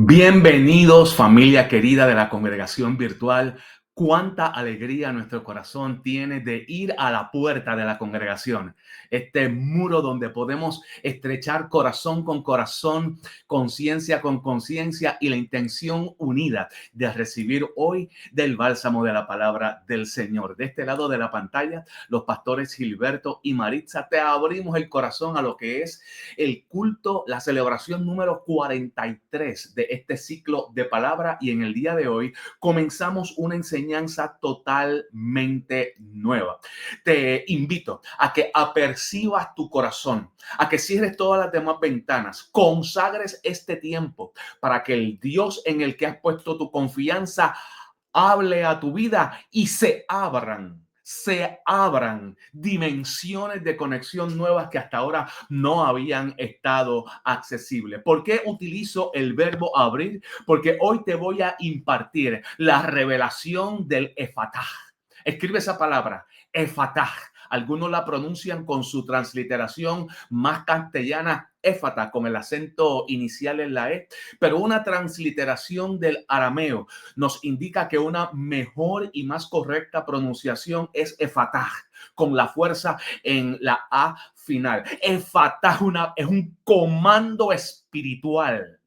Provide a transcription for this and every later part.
Bienvenidos, familia querida de la congregación virtual. Cuánta alegría nuestro corazón tiene de ir a la puerta de la congregación, este muro donde podemos estrechar corazón con corazón, conciencia con conciencia y la intención unida de recibir hoy del bálsamo de la palabra del Señor. De este lado de la pantalla, los pastores Gilberto y Maritza, te abrimos el corazón a lo que es el culto, la celebración número 43 de este ciclo de palabra, y en el día de hoy comenzamos una enseñanza totalmente nueva. Te invito a que apercibas tu corazón, a que cierres todas las demás ventanas, consagres este tiempo para que el Dios en el que has puesto tu confianza hable a tu vida y se abran dimensiones de conexión nuevas que hasta ahora no habían estado accesibles. ¿Por qué utilizo el verbo abrir? Porque hoy te voy a impartir la revelación del efatá. Escribe esa palabra, efatá. Algunos la pronuncian con su transliteración más castellana, éfata, con el acento inicial en la E, pero una transliteración del arameo nos indica que una mejor y más correcta pronunciación es efatá, con la fuerza en la A final. Efatá es un comando espiritual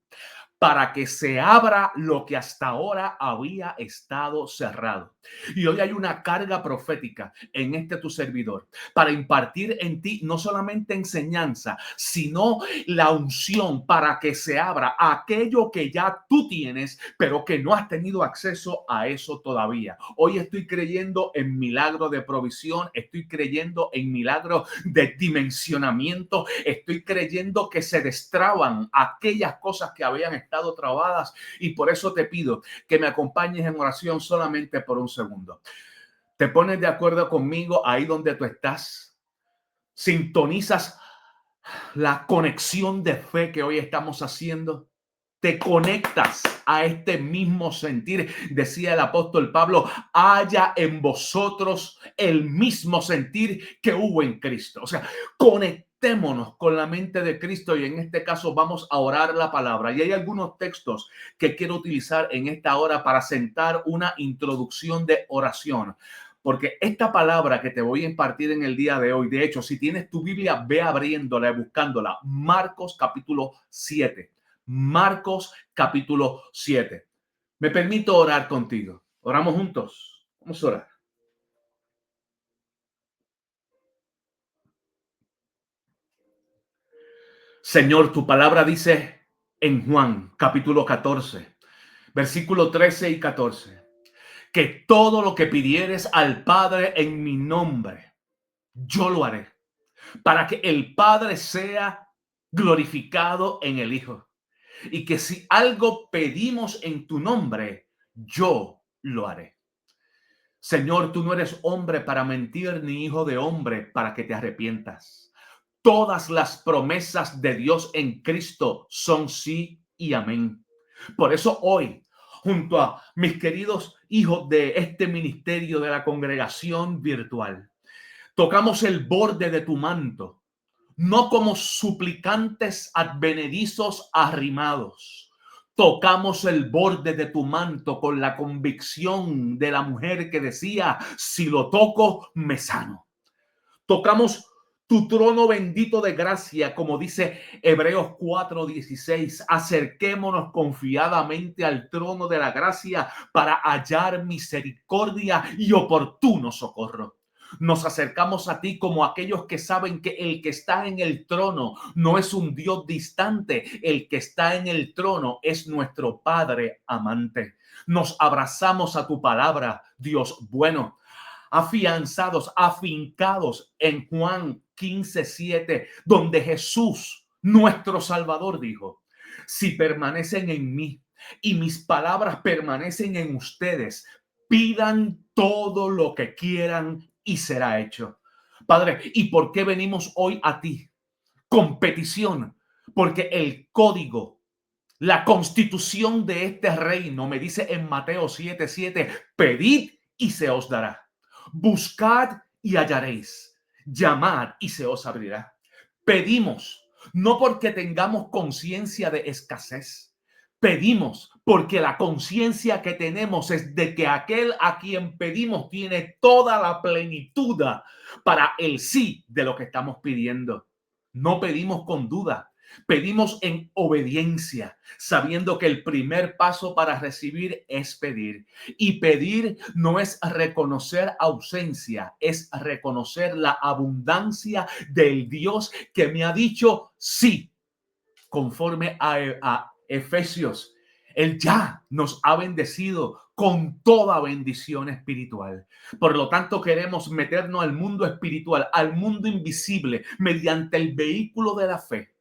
para que se abra lo que hasta ahora había estado cerrado. Y hoy hay una carga profética en este tu servidor para impartir en ti no solamente enseñanza, sino la unción para que se abra aquello que ya tú tienes, pero que no has tenido acceso a eso todavía. Hoy estoy creyendo en milagro de provisión, estoy creyendo en milagro de dimensionamiento, estoy creyendo que se destraban aquellas cosas que habían estado trabadas, y por eso te pido que me acompañes en oración solamente por un segundo. Te pones de acuerdo conmigo ahí donde tú estás, sintonizas la conexión de fe que hoy estamos haciendo, te conectas a este mismo sentir. Decía el apóstol Pablo: haya en vosotros el mismo sentir que hubo en Cristo. O sea, conectémonos con la mente de Cristo, y en este caso vamos a orar la palabra. Y hay algunos textos que quiero utilizar en esta hora para sentar una introducción de oración. Porque esta palabra que te voy a impartir en el día de hoy, de hecho, si tienes tu Biblia, ve abriéndola y buscándola. Marcos capítulo 7. Marcos capítulo 7. Me permito orar contigo. Oramos juntos. Vamos a orar. Señor, tu palabra dice en Juan capítulo 14, versículo 13 y 14, que todo lo que pidieres al Padre en mi nombre, yo lo haré, para que el Padre sea glorificado en el Hijo. Y que si algo pedimos en tu nombre, yo lo haré. Señor, tú no eres hombre para mentir, ni hijo de hombre para que te arrepientas. Todas las promesas de Dios en Cristo son sí y amén. Por eso hoy, junto a mis queridos hijos de este ministerio de la congregación virtual, tocamos el borde de tu manto, no como suplicantes advenedizos arrimados. Tocamos el borde de tu manto con la convicción de la mujer que decía: si lo toco, me sano. Tocamos tu trono bendito de gracia, como dice Hebreos 4:16. Acerquémonos confiadamente al trono de la gracia para hallar misericordia y oportuno socorro. Nos acercamos a ti como aquellos que saben que el que está en el trono no es un Dios distante. El que está en el trono es nuestro Padre amante. Nos abrazamos a tu palabra, Dios bueno, afianzados, afincados en Juan 15:7, donde Jesús, nuestro Salvador, dijo: si permanecen en mí y mis palabras permanecen en ustedes, pidan todo lo que quieran y será hecho. Padre, ¿y por qué venimos hoy a ti con petición? Porque el código, la constitución de este reino me dice en Mateo 7:7: pedid y se os dará. Buscad y hallaréis. Llamad y se os abrirá. Pedimos no porque tengamos conciencia de escasez. Pedimos porque la conciencia que tenemos es de que aquel a quien pedimos tiene toda la plenitud para el sí de lo que estamos pidiendo. No pedimos con duda, pedimos en obediencia, sabiendo que el primer paso para recibir es pedir. Y pedir no es reconocer ausencia, es reconocer la abundancia del Dios que me ha dicho sí, conforme a Efesios. Él ya nos ha bendecido con toda bendición espiritual. Por lo tanto, queremos meternos al mundo espiritual, al mundo invisible, mediante el vehículo de la fe.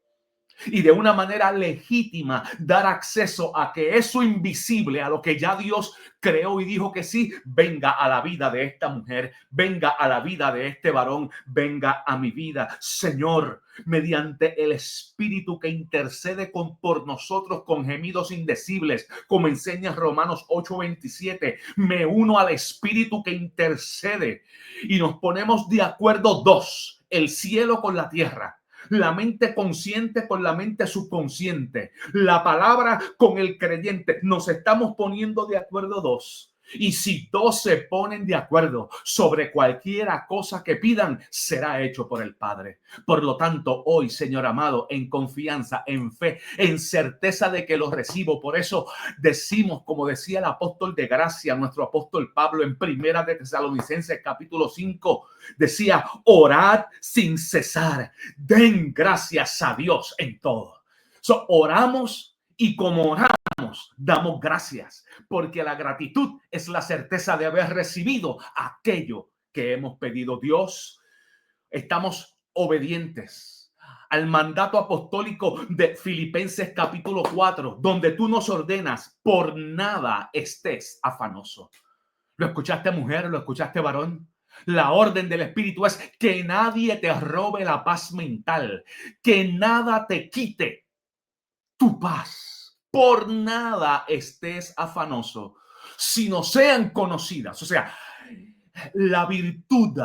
Y de una manera legítima dar acceso a que eso invisible, a lo que ya Dios creó y dijo que sí, venga a la vida de esta mujer, venga a la vida de este varón, venga a mi vida. Señor, mediante el Espíritu que intercede por nosotros con gemidos indecibles, como enseña Romanos 8:27, me uno al Espíritu que intercede y nos ponemos de acuerdo dos, el cielo con la tierra. La mente consciente con la mente subconsciente, la palabra con el creyente. Nos estamos poniendo de acuerdo dos. Y si dos se ponen de acuerdo sobre cualquiera cosa que pidan, será hecho por el Padre. Por lo tanto, hoy, Señor amado, en confianza, en fe, en certeza de que lo recibo. Por eso decimos, como decía el apóstol de gracia, nuestro apóstol Pablo en Primera de Tesalonicenses capítulo 5, decía, orad sin cesar, den gracias a Dios en todo. Oramos y como oramos, damos gracias, porque la gratitud es la certeza de haber recibido aquello que hemos pedido. Dios, estamos obedientes al mandato apostólico de Filipenses capítulo 4, donde tú nos ordenas, por nada estés afanoso. ¿Lo escuchaste, mujer? ¿Lo escuchaste, varón? La orden del Espíritu es que nadie te robe la paz mental, que nada te quite tu paz. Por nada estés afanoso, sino sean conocidas. O sea, la virtud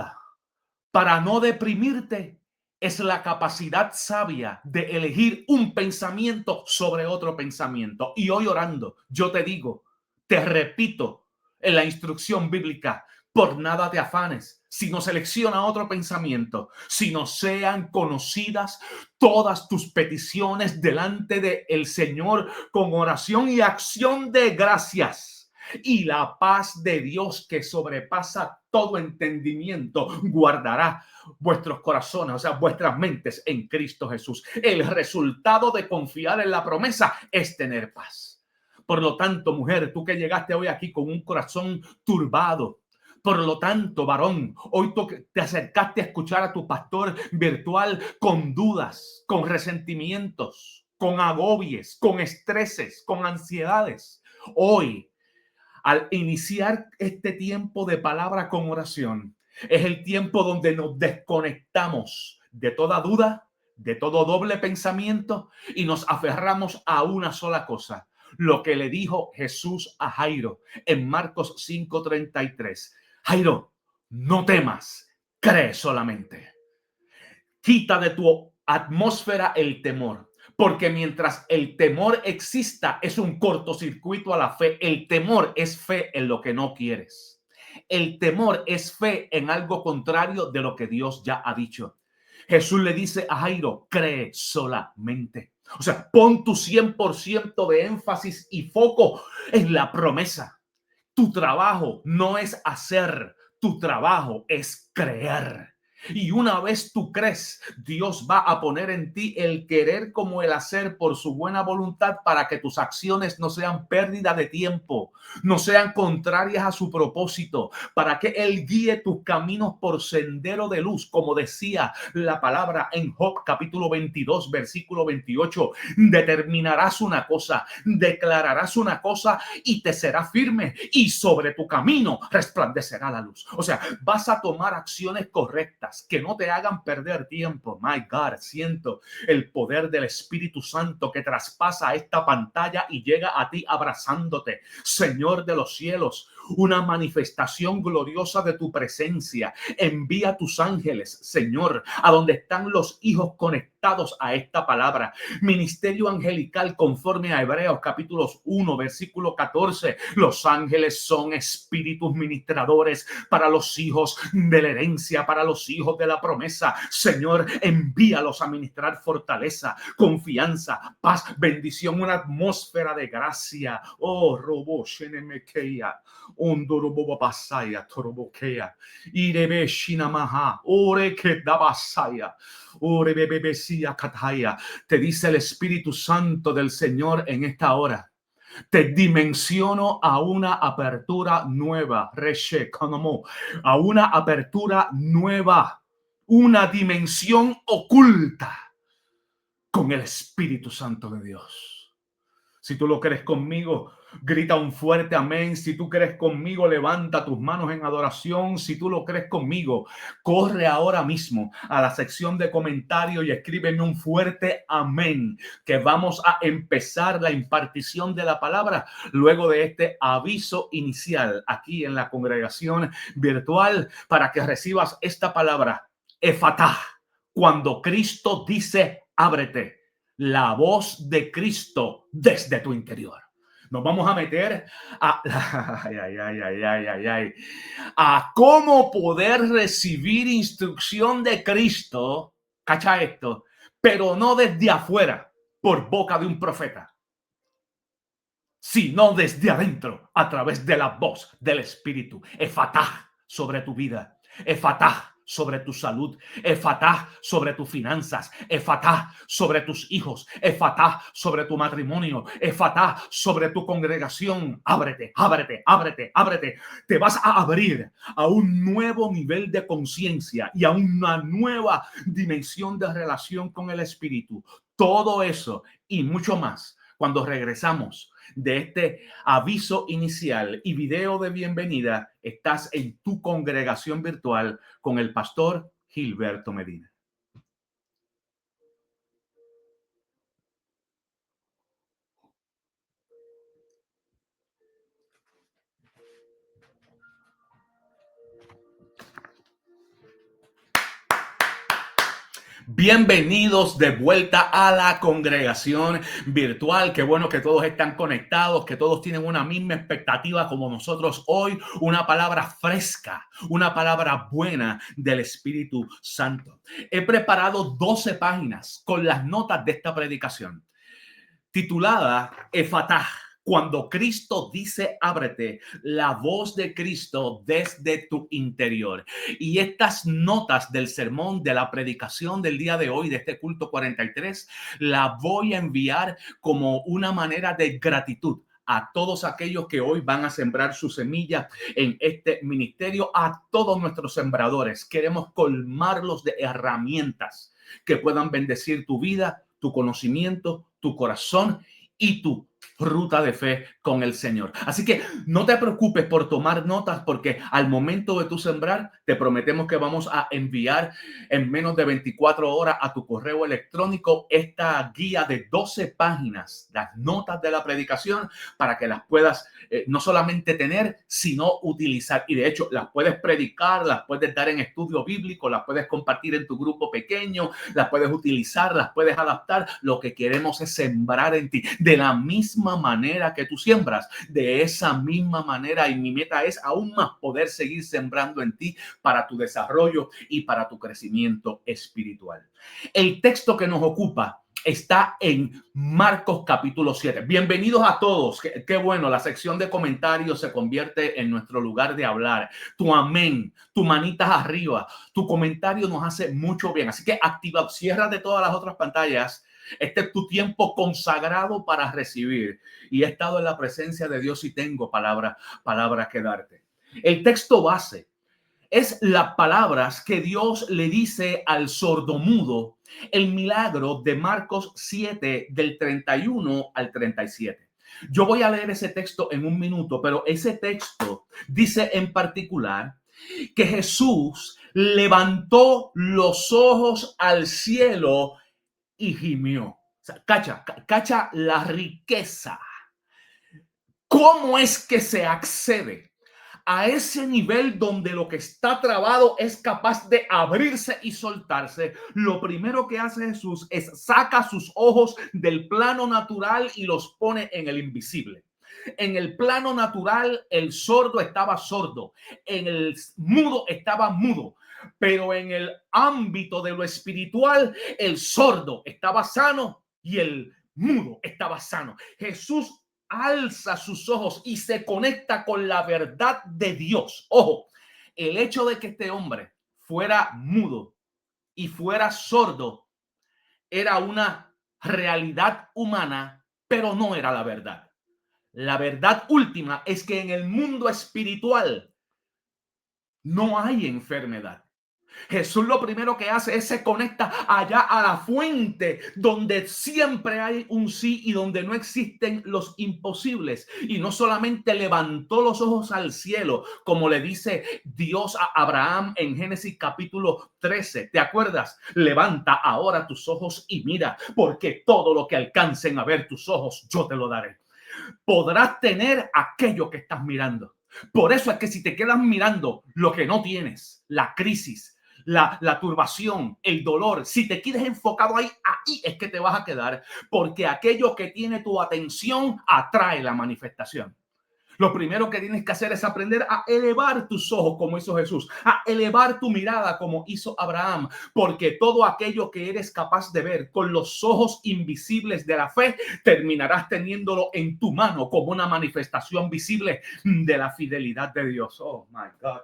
para no deprimirte es la capacidad sabia de elegir un pensamiento sobre otro pensamiento. Y hoy orando, yo te digo, te repito en la instrucción bíblica, por nada te afanes, sino selecciona otro pensamiento, sino sean conocidas todas tus peticiones delante del Señor con oración y acción de gracias. Y la paz de Dios que sobrepasa todo entendimiento guardará vuestros corazones, o sea, vuestras mentes en Cristo Jesús. El resultado de confiar en la promesa es tener paz. Por lo tanto, mujer, tú que llegaste hoy aquí con un corazón turbado, por lo tanto, varón, hoy te acercaste a escuchar a tu pastor virtual con dudas, con resentimientos, con agobies, con estreses, con ansiedades. Hoy, al iniciar este tiempo de palabra con oración, es el tiempo donde nos desconectamos de toda duda, de todo doble pensamiento y nos aferramos a una sola cosa. Lo que le dijo Jesús a Jairo en Marcos 5:33. Jairo, no temas, cree solamente. Quita de tu atmósfera el temor. Porque mientras el temor exista, es un cortocircuito a la fe. El temor es fe en lo que no quieres. El temor es fe en algo contrario de lo que Dios ya ha dicho. Jesús le dice a Jairo, cree solamente. O sea, pon tu 100% de énfasis y foco en la promesa. Tu trabajo no es hacer, tu trabajo es creer. Y una vez tú crees, Dios va a poner en ti el querer como el hacer por su buena voluntad para que tus acciones no sean pérdida de tiempo, no sean contrarias a su propósito, para que Él guíe tus caminos por sendero de luz, como decía la palabra en Job capítulo 22, versículo 28. Determinarás una cosa, declararás una cosa y te será firme y sobre tu camino resplandecerá la luz. O sea, vas a tomar acciones correctas. palabras que no te hagan perder tiempo. My God, siento el poder del Espíritu Santo que traspasa esta pantalla y llega a ti abrazándote. Señor de los cielos, una manifestación gloriosa de tu presencia. Envía tus ángeles, Señor, a donde están los hijos conectados a esta palabra. Ministerio angelical conforme a Hebreos capítulos 1, versículo 14. Los ángeles son espíritus ministradores para los hijos de la herencia, para los hijos de la promesa. Señor, envíalos a ministrar fortaleza, confianza, paz, bendición, una atmósfera de gracia. Oh, robo, shenemekeia, ondorobo pasaya, torobokea, irebe shinamaha, ore que dabasaya, ore bebebesia kataya. Te dice el Espíritu Santo del Señor en esta hora. Te dimensiono a una apertura nueva, a una apertura nueva, una dimensión oculta con el Espíritu Santo de Dios. Si tú lo crees conmigo, grita un fuerte amén. Si tú crees conmigo, levanta tus manos en adoración. Si tú lo crees conmigo, corre ahora mismo a la sección de comentarios y escríbeme un fuerte amén, que vamos a empezar la impartición de la palabra luego de este aviso inicial aquí en la congregación virtual para que recibas esta palabra, Efatá, cuando Cristo dice ábrete. La voz de Cristo desde tu interior. Nos vamos a meter a cómo poder recibir instrucción de Cristo, cacha esto, pero no desde afuera por boca de un profeta, sino desde adentro a través de la voz del Espíritu. Efatá sobre tu vida, Efatá sobre tu salud, Efatá sobre tus finanzas, Efatá sobre tus hijos, Efatá sobre tu matrimonio, Efatá sobre tu congregación. Ábrete, ábrete, ábrete, ábrete. Te vas a abrir a un nuevo nivel de conciencia y a una nueva dimensión de relación con el Espíritu. Todo eso y mucho más cuando regresamos de este aviso inicial y video de bienvenida. Estás en tu congregación virtual con el pastor Gilberto Medina. Bienvenidos de vuelta a la congregación virtual. Qué bueno que todos están conectados, que todos tienen una misma expectativa como nosotros hoy. Una palabra fresca, una palabra buena del Espíritu Santo. He preparado 12 páginas con las notas de esta predicación, titulada Efatá. Cuando Cristo dice ábrete, la voz de Cristo desde tu interior. Y estas notas del sermón, de la predicación del día de hoy, de este culto 43, la voy a enviar como una manera de gratitud a todos aquellos que hoy van a sembrar su semilla en este ministerio, a todos nuestros sembradores. Queremos colmarlos de herramientas que puedan bendecir tu vida, tu conocimiento, tu corazón y tu ruta de fe con el Señor. Así que no te preocupes por tomar notas, porque al momento de tu sembrar, te prometemos que vamos a enviar en menos de 24 horas a tu correo electrónico esta guía de 12 páginas, las notas de la predicación, para que las puedas no solamente tener, sino utilizar. Y de hecho, las puedes predicar, las puedes dar en estudio bíblico, las puedes compartir en tu grupo pequeño, las puedes utilizar, las puedes adaptar. Lo que queremos es sembrar en ti de la misma manera que tú siembras, de esa misma manera, y mi meta es aún más poder seguir sembrando en ti para tu desarrollo y para tu crecimiento espiritual. El texto que nos ocupa está en Marcos capítulo 7. Bienvenidos a todos. Qué bueno, la sección de comentarios se convierte en nuestro lugar de hablar. Tu amén, tu manitas arriba, tu comentario nos hace mucho bien. Así que activa, cierra de todas las otras pantallas. Este es tu tiempo consagrado para recibir. Y he estado en la presencia de Dios y tengo palabras que darte. El texto base es las palabras que Dios le dice al sordomudo, el milagro de Marcos 7 del 31 al 37. Yo voy a leer ese texto en un minuto, pero ese texto dice en particular que Jesús levantó los ojos al cielo y gimió. O sea, cacha la riqueza. ¿Cómo es que se accede a ese nivel donde lo que está trabado es capaz de abrirse y soltarse? Lo primero que hace Jesús es saca sus ojos del plano natural y los pone en el invisible. En el plano natural, el sordo estaba sordo, en el mudo estaba mudo, pero en el ámbito de lo espiritual, el sordo estaba sano y el mudo estaba sano. Jesús alza sus ojos y se conecta con la verdad de Dios. Ojo, el hecho de que este hombre fuera mudo y fuera sordo era una realidad humana, pero no era la verdad. La verdad última es que en el mundo espiritual no hay enfermedad. Jesús lo primero que hace es se conecta allá a la fuente donde siempre hay un sí y donde no existen los imposibles. Y no solamente levantó los ojos al cielo, como le dice Dios a Abraham en Génesis capítulo 13. ¿Te acuerdas? Levanta ahora tus ojos y mira, porque todo lo que alcancen a ver tus ojos, yo te lo daré. Podrás tener aquello que estás mirando. Por eso es que si te quedas mirando lo que no tienes, la crisis, la turbación, el dolor, si te quedas enfocado ahí es que te vas a quedar, porque aquello que tiene tu atención atrae la manifestación. Lo primero que tienes que hacer es aprender a elevar tus ojos como hizo Jesús, a elevar tu mirada como hizo Abraham, porque todo aquello que eres capaz de ver con los ojos invisibles de la fe, terminarás teniéndolo en tu mano como una manifestación visible de la fidelidad de Dios. Oh my God.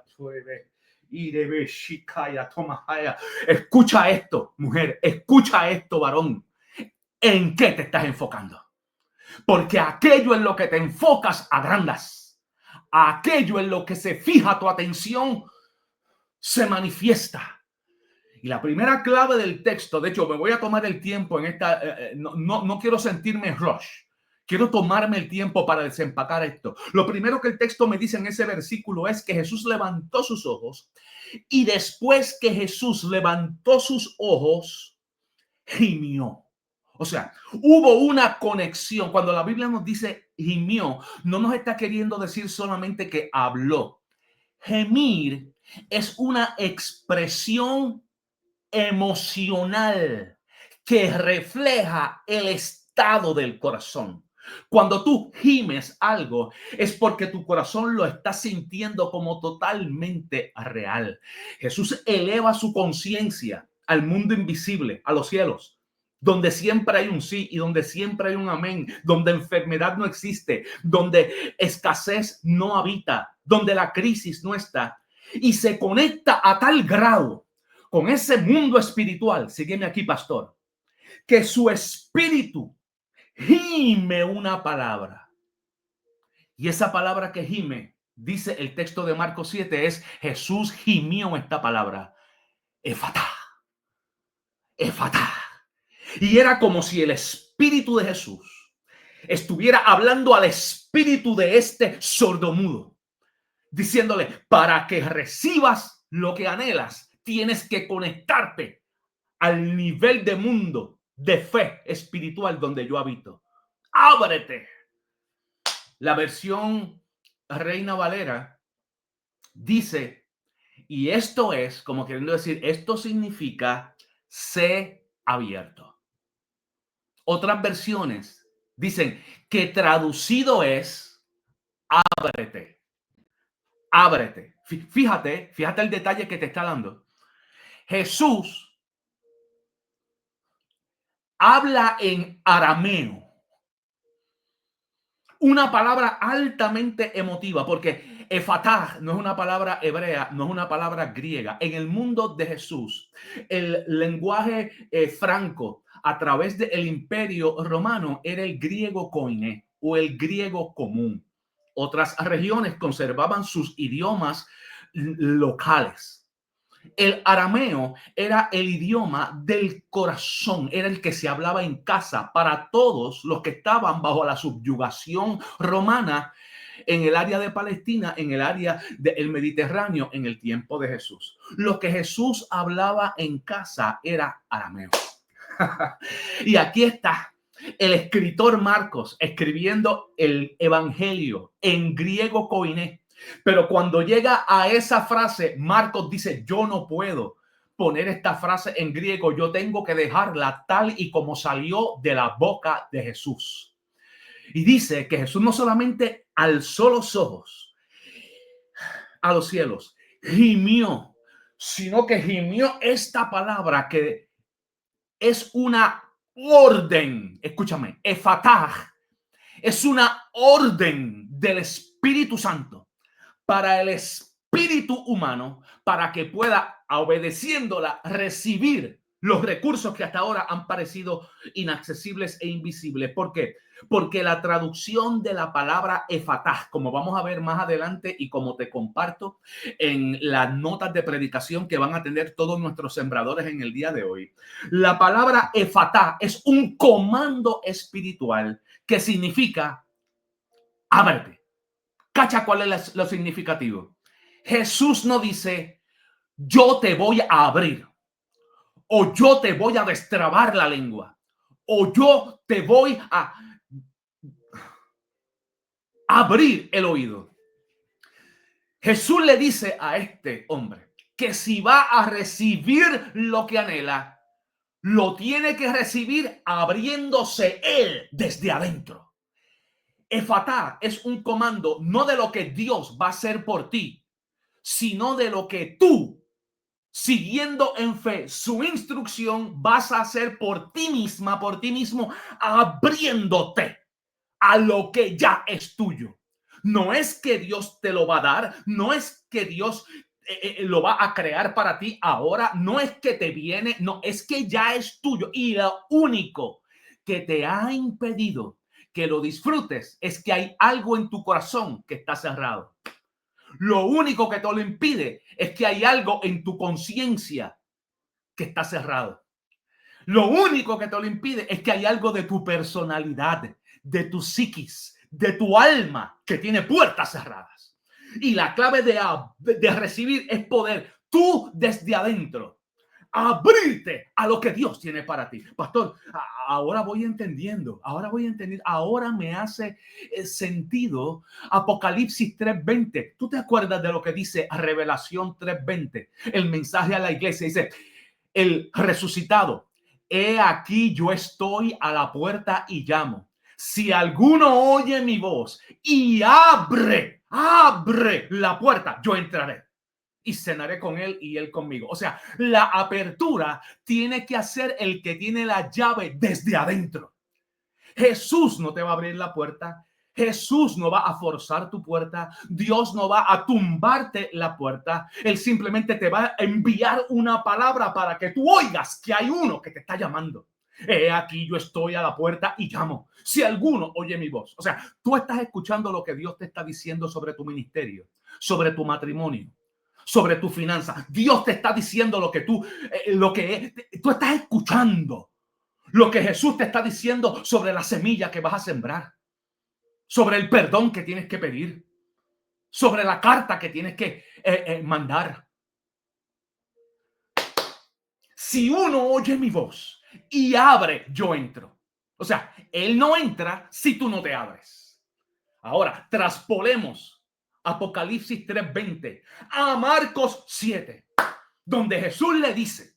Escucha esto, mujer, escucha esto, varón. ¿En qué te estás enfocando? Porque aquello en lo que te enfocas agrandas. Aquello en lo que se fija tu atención se manifiesta. Y la primera clave del texto, de hecho me voy a tomar el tiempo en esta, no quiero sentirme rush. Quiero tomarme el tiempo para desempacar esto. Lo primero que el texto me dice en ese versículo es que Jesús levantó sus ojos y después que Jesús levantó sus ojos, gimió. O sea, hubo una conexión. Cuando la Biblia nos dice gimió, no nos está queriendo decir solamente que habló. Gemir es una expresión emocional que refleja el estado del corazón. Cuando tú gimes algo es porque tu corazón lo está sintiendo como totalmente real. Jesús eleva su conciencia al mundo invisible, a los cielos, donde siempre hay un sí y donde siempre hay un amén, donde enfermedad no existe, donde escasez no habita, donde la crisis no está, y se conecta a tal grado con ese mundo espiritual, sígueme aquí, pastor, que su espíritu gime una palabra. Y esa palabra que gime, dice el texto de Marcos 7, es Jesús gimió esta palabra. Efatá. Efatá. Y era como si el espíritu de Jesús estuviera hablando al espíritu de este sordomudo, diciéndole, para que recibas lo que anhelas, tienes que conectarte al nivel de mundo de fe espiritual donde yo habito. Ábrete. La versión Reina Valera dice, y esto es, como queriendo decir, esto significa sé abierto. Otras versiones dicen que traducido es ábrete. Ábrete. Fíjate el detalle que te está dando. Jesús habla en arameo. Una palabra altamente emotiva, porque efatá no es una palabra hebrea, no es una palabra griega. En el mundo de Jesús, el lenguaje franco a través del imperio romano era el griego koiné o el griego común. Otras regiones conservaban sus idiomas locales. El arameo era el idioma del corazón, era el que se hablaba en casa para todos los que estaban bajo la subyugación romana. en el área de Palestina, en el área del Mediterráneo, en el tiempo de Jesús. Lo que Jesús hablaba en casa era arameo. Y aquí está el escritor Marcos escribiendo el evangelio en griego koiné. Pero cuando llega a esa frase, Marcos dice, yo no puedo poner esta frase en griego, yo tengo que dejarla tal y como salió de la boca de Jesús. Y dice que Jesús no solamente alzó los ojos a los cielos, gimió, sino que gimió esta palabra que es una orden. Escúchame, efatah es una orden del Espíritu Santo para el espíritu humano, para que pueda, obedeciéndola, recibir los recursos que hasta ahora han parecido inaccesibles e invisibles. ¿Por qué? Porque la traducción de la palabra efatah, como vamos a ver más adelante y como te comparto en las notas de predicación que van a tener todos nuestros sembradores en el día de hoy, la palabra efatah es un comando espiritual que significa ábrete. ¿Cacha cuál es lo significativo? Jesús no dice, yo te voy a abrir, o yo te voy a destrabar la lengua, o yo te voy a abrir el oído. Jesús le dice a este hombre que si va a recibir lo que anhela, lo tiene que recibir abriéndose él desde adentro. Efatá es un comando no de lo que Dios va a hacer por ti, sino de lo que tú, siguiendo en fe su instrucción, vas a hacer por ti misma, por ti mismo, abriéndote a lo que ya es tuyo. No es que Dios te lo va a dar, no es que Dios lo va a crear para ti ahora, no es que te viene, no, es que ya es tuyo. Y lo único que te ha impedido que lo disfrutes es que hay algo en tu corazón que está cerrado. Lo único que te lo impide es que hay algo en tu conciencia que está cerrado. Lo único que te lo impide es que hay algo de tu personalidad, de tu psiquis, de tu alma que tiene puertas cerradas. Y la clave de recibir es poder tú desde adentro abrirte a lo que Dios tiene para ti. Pastor, ahora voy entendiendo, ahora me hace sentido Apocalipsis 3:20. ¿Tú te acuerdas de lo que dice Revelación 3:20? El mensaje a la iglesia dice, el resucitado, he aquí yo estoy a la puerta y llamo. Si alguno oye mi voz y abre la puerta, yo entraré y cenaré con él y él conmigo. O sea, la apertura tiene que hacer el que tiene la llave desde adentro. Jesús no te va a abrir la puerta. Jesús no va a forzar tu puerta. Dios no va a tumbarte la puerta. Él simplemente te va a enviar una palabra para que tú oigas que hay uno que te está llamando. He aquí yo estoy a la puerta y llamo. Si alguno oye mi voz. O sea, tú estás escuchando lo que Dios te está diciendo sobre tu ministerio, sobre tu matrimonio, sobre tu finanza. Dios te está diciendo lo que tú estás escuchando. Lo que Jesús te está diciendo sobre la semilla que vas a sembrar, sobre el perdón que tienes que pedir, sobre la carta que tienes que mandar. Si uno oye mi voz y abre, yo entro. O sea, él no entra si tú no te abres. Ahora, traspolemos Apocalipsis 3:20 a Marcos 7, donde Jesús le dice,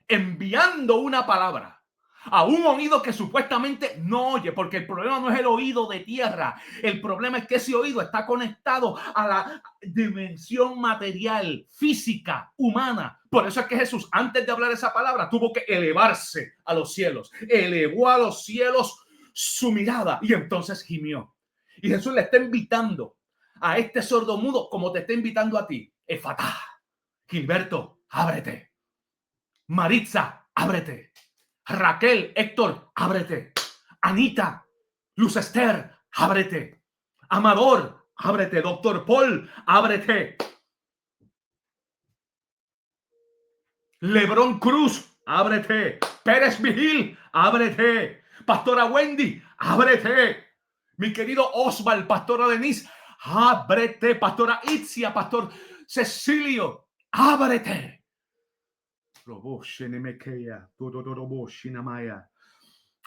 enviando una palabra a un oído que supuestamente no oye, porque el problema no es el oído de tierra, el problema es que ese oído está conectado a la dimensión material, física, humana. Por eso es que Jesús, antes de hablar esa palabra, tuvo que elevarse a los cielos, elevó a los cielos su mirada y entonces gimió. Y Jesús le está invitando a este sordomudo como te está invitando a ti. Efatá, Gilberto, ábrete. Maritza, ábrete. Raquel, Héctor, ábrete. Anita, Luz Esther, ábrete. Amador, ábrete. Doctor Paul, ábrete. Lebrón Cruz, ábrete. Pérez Vigil, ábrete. Pastora Wendy, ábrete. Mi querido Osval, Pastora Denise, Ábrete, pastora Itzia, pastor Cecilio. Ábrete.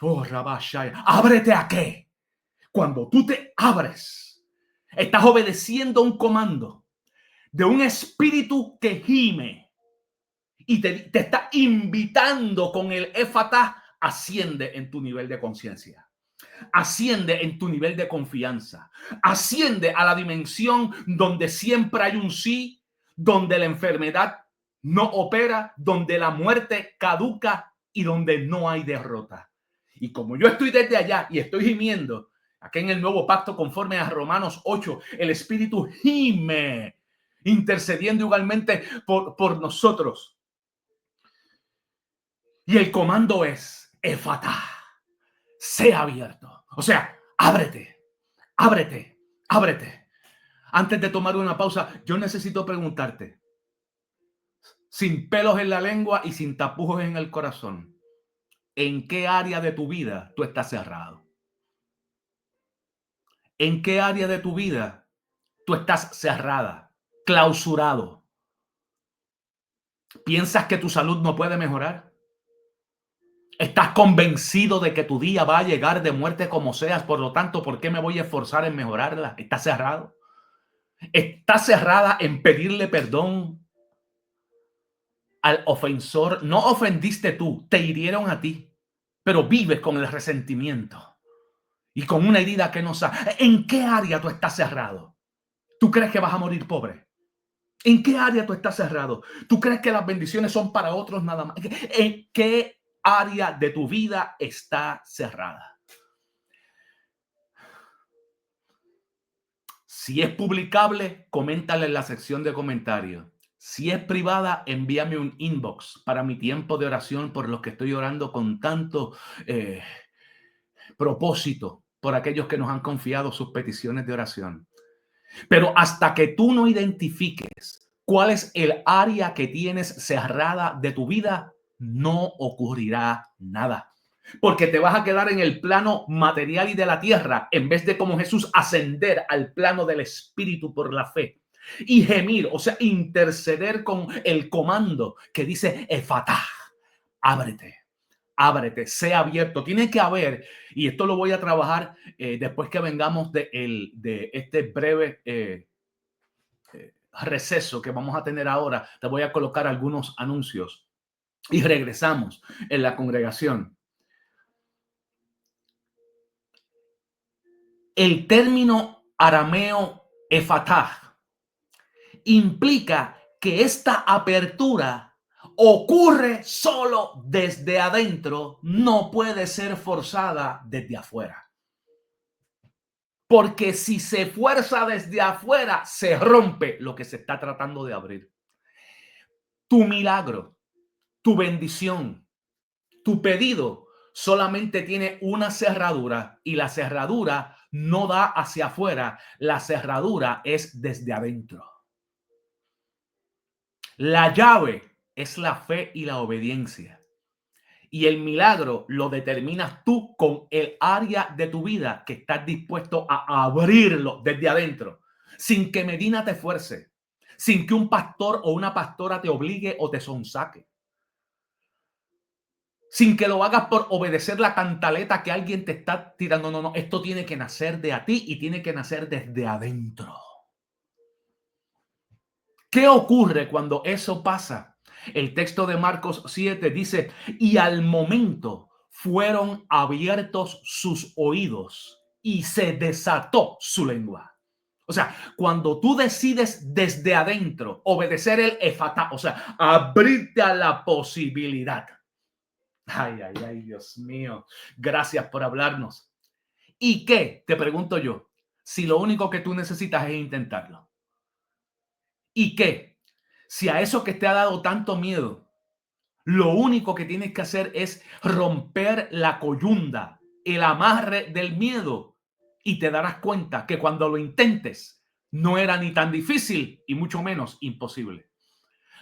Oh, Rabashaya. ¿Ábrete a qué? Cuando tú te abres, estás obedeciendo un comando de un espíritu que gime y te está invitando con el éfata. Asciende en tu nivel de conciencia, asciende en tu nivel de confianza, asciende a la dimensión donde siempre hay un sí, donde la enfermedad no opera, donde la muerte caduca y donde no hay derrota. Y como yo estoy desde allá y estoy gimiendo, aquí en el nuevo pacto conforme a Romanos 8, el Espíritu gime, intercediendo igualmente por nosotros. Y el comando es, Efatá, sea abierto. O sea, ábrete, ábrete, ábrete. Antes de tomar una pausa, yo necesito preguntarte, sin pelos en la lengua y sin tapujos en el corazón, ¿en qué área de tu vida tú estás cerrado? ¿En qué área de tu vida tú estás cerrada, clausurado? ¿Piensas que tu salud no puede mejorar? ¿Estás convencido de que tu día va a llegar de muerte como seas? Por lo tanto, ¿por qué me voy a esforzar en mejorarla? ¿Estás cerrado? ¿Estás cerrada en pedirle perdón al ofensor? No ofendiste tú, te hirieron a ti, pero vives con el resentimiento y con una herida que no sabe. ¿En qué área tú estás cerrado? ¿Tú crees que vas a morir pobre? ¿En qué área tú estás cerrado? ¿Tú crees que las bendiciones son para otros nada más? ¿En qué área de tu vida está cerrada? Si es publicable, coméntale en la sección de comentarios. Si es privada, envíame un inbox para mi tiempo de oración por los que estoy orando con tanto propósito por aquellos que nos han confiado sus peticiones de oración. Pero hasta que tú no identifiques cuál es el área que tienes cerrada de tu vida, no ocurrirá nada. Porque te vas a quedar en el plano material y de la tierra en vez de como Jesús ascender al plano del espíritu por la fe y gemir, o sea, interceder con el comando que dice Efatá, ábrete. Ábrete, sea abierto. Tiene que haber, y esto lo voy a trabajar después que vengamos de este breve receso que vamos a tener ahora. Te voy a colocar algunos anuncios y regresamos en la congregación. El término arameo efatá implica que esta apertura ocurre solo desde adentro, no puede ser forzada desde afuera. Porque si se fuerza desde afuera, se rompe lo que se está tratando de abrir. Tu milagro, tu bendición, tu pedido solamente tiene una cerradura y la cerradura no da hacia afuera, la cerradura es desde adentro. La llave es la fe y la obediencia. Y el milagro lo determinas tú con el área de tu vida que estás dispuesto a abrirlo desde adentro, sin que Medina te fuerce, sin que un pastor o una pastora te obligue o te sonsaque, sin que lo hagas por obedecer la cantaleta que alguien te está tirando. No, no, esto tiene que nacer de a ti y tiene que nacer desde adentro. ¿Qué ocurre cuando eso pasa? El texto de Marcos 7 dice, y al momento fueron abiertos sus oídos y se desató su lengua. O sea, cuando tú decides desde adentro obedecer el efatá, o sea, abrirte a la posibilidad. Ay, ay, ay, Dios mío. Gracias por hablarnos. ¿Y qué? Te pregunto yo, si lo único que tú necesitas es intentarlo. ¿Y qué? Si a eso que te ha dado tanto miedo, lo único que tienes que hacer es romper la coyunda, el amarre del miedo, y te darás cuenta que cuando lo intentes no era ni tan difícil y mucho menos imposible.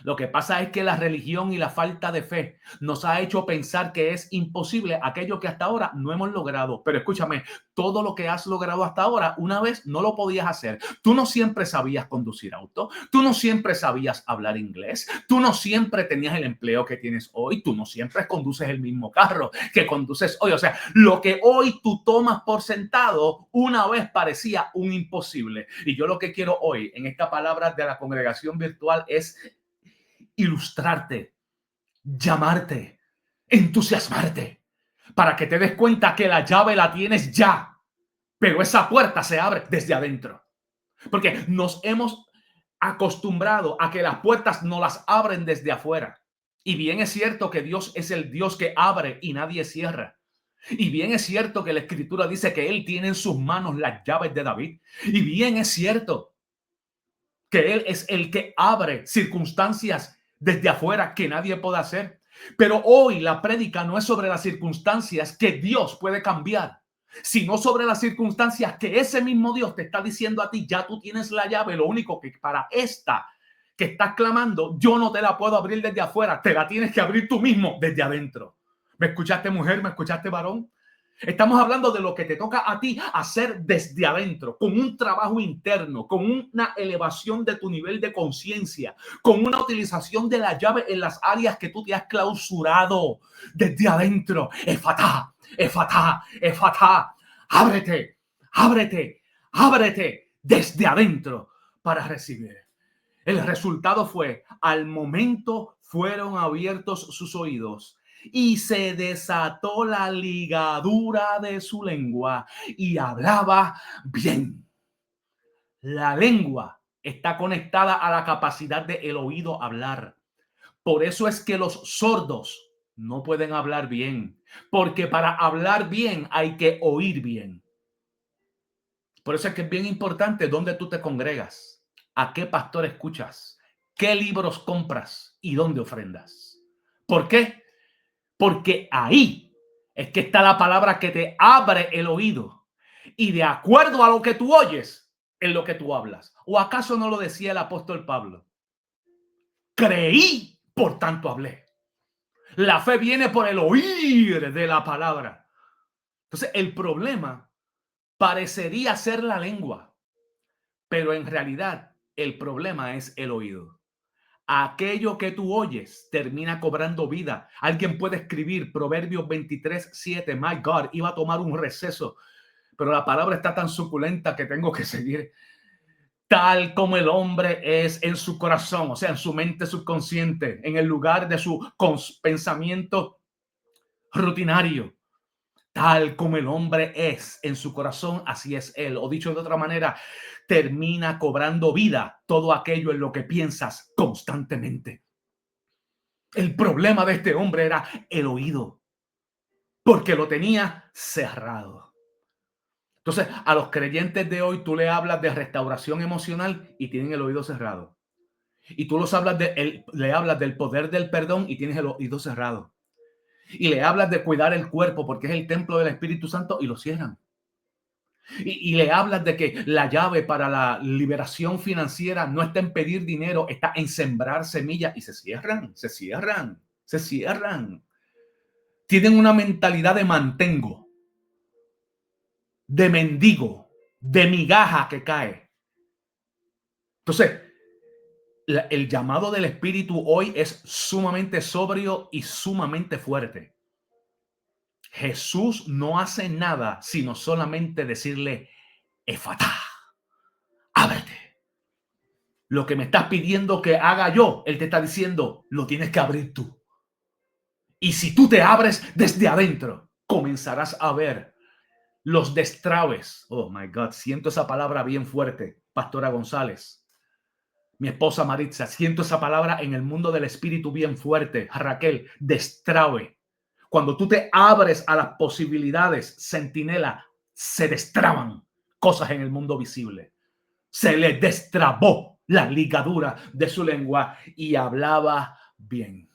Lo que pasa es que la religión y la falta de fe nos ha hecho pensar que es imposible aquello que hasta ahora no hemos logrado. Pero escúchame, todo lo que has logrado hasta ahora, una vez no lo podías hacer. Tú no siempre sabías conducir auto, tú no siempre sabías hablar inglés, tú no siempre tenías el empleo que tienes hoy, tú no siempre conduces el mismo carro que conduces hoy. O sea, lo que hoy tú tomas por sentado, una vez parecía un imposible. Y yo lo que quiero hoy en esta palabra de la congregación virtual es ilustrarte, llamarte, entusiasmarte, para que te des cuenta que la llave la tienes ya, pero esa puerta se abre desde adentro. Porque nos hemos acostumbrado a que las puertas no las abren desde afuera. Y bien es cierto que Dios es el Dios que abre y nadie cierra. Y bien es cierto que la Escritura dice que Él tiene en sus manos las llaves de David. Y bien es cierto que Él es el que abre circunstancias desde afuera que nadie puede hacer. Pero hoy la prédica no es sobre las circunstancias que Dios puede cambiar, sino sobre las circunstancias que ese mismo Dios te está diciendo a ti, ya tú tienes la llave, lo único que para esta que estás clamando, yo no te la puedo abrir desde afuera, te la tienes que abrir tú mismo desde adentro. ¿Me escuchaste, mujer? ¿Me escuchaste, varón? Estamos hablando de lo que te toca a ti hacer desde adentro, con un trabajo interno, con una elevación de tu nivel de conciencia, con una utilización de la llave en las áreas que tú te has clausurado desde adentro. Efatá, efatá, efatá. Ábrete, ábrete, ábrete desde adentro para recibir. El resultado fue, al momento fueron abiertos sus oídos y se desató la ligadura de su lengua y hablaba bien. La lengua está conectada a la capacidad del oído hablar. Por eso es que los sordos no pueden hablar bien, porque para hablar bien hay que oír bien. Por eso es que es bien importante dónde tú te congregas, a qué pastor escuchas, qué libros compras y dónde ofrendas. ¿Por qué? Porque ahí es que está la palabra que te abre el oído. Y de acuerdo a lo que tú oyes, es lo que tú hablas. ¿O acaso no lo decía el apóstol Pablo? Creí, por tanto hablé. La fe viene por el oír de la palabra. Entonces, el problema parecería ser la lengua, pero en realidad el problema es el oído. Aquello que tú oyes termina cobrando vida. Alguien puede escribir Proverbios 23:7. My God, iba a tomar un receso, pero la palabra está tan suculenta que tengo que seguir. Tal como el hombre es en su corazón, o sea, en su mente subconsciente, en el lugar de su pensamiento rutinario. Tal como el hombre es en su corazón, así es él. O dicho de otra manera, termina cobrando vida todo aquello en lo que piensas constantemente. El problema de este hombre era el oído, porque lo tenía cerrado. Entonces, a los creyentes de hoy tú le hablas de restauración emocional y tienen el oído cerrado. Y tú le hablas del poder del perdón y tienes el oído cerrado. Y le hablas de cuidar el cuerpo porque es el templo del Espíritu Santo y lo cierran. Y le hablas de que la llave para la liberación financiera no está en pedir dinero, está en sembrar semillas y se cierran, se cierran, se cierran. Tienen una mentalidad de mantengo, de mendigo, de migaja que cae. Entonces, el llamado del Espíritu hoy es sumamente sobrio y sumamente fuerte. Jesús no hace nada sino solamente decirle, Efatá, ábrete. Lo que me estás pidiendo que haga yo, Él te está diciendo, lo tienes que abrir tú. Y si tú te abres desde adentro, comenzarás a ver los destraves. Oh, my God, siento esa palabra bien fuerte, Pastora González. Mi esposa Maritza, siento esa palabra en el mundo del espíritu bien fuerte. Raquel, destrave. Cuando tú te abres a las posibilidades, centinela, se destraban cosas en el mundo visible. Se le destrabó la ligadura de su lengua y hablaba bien.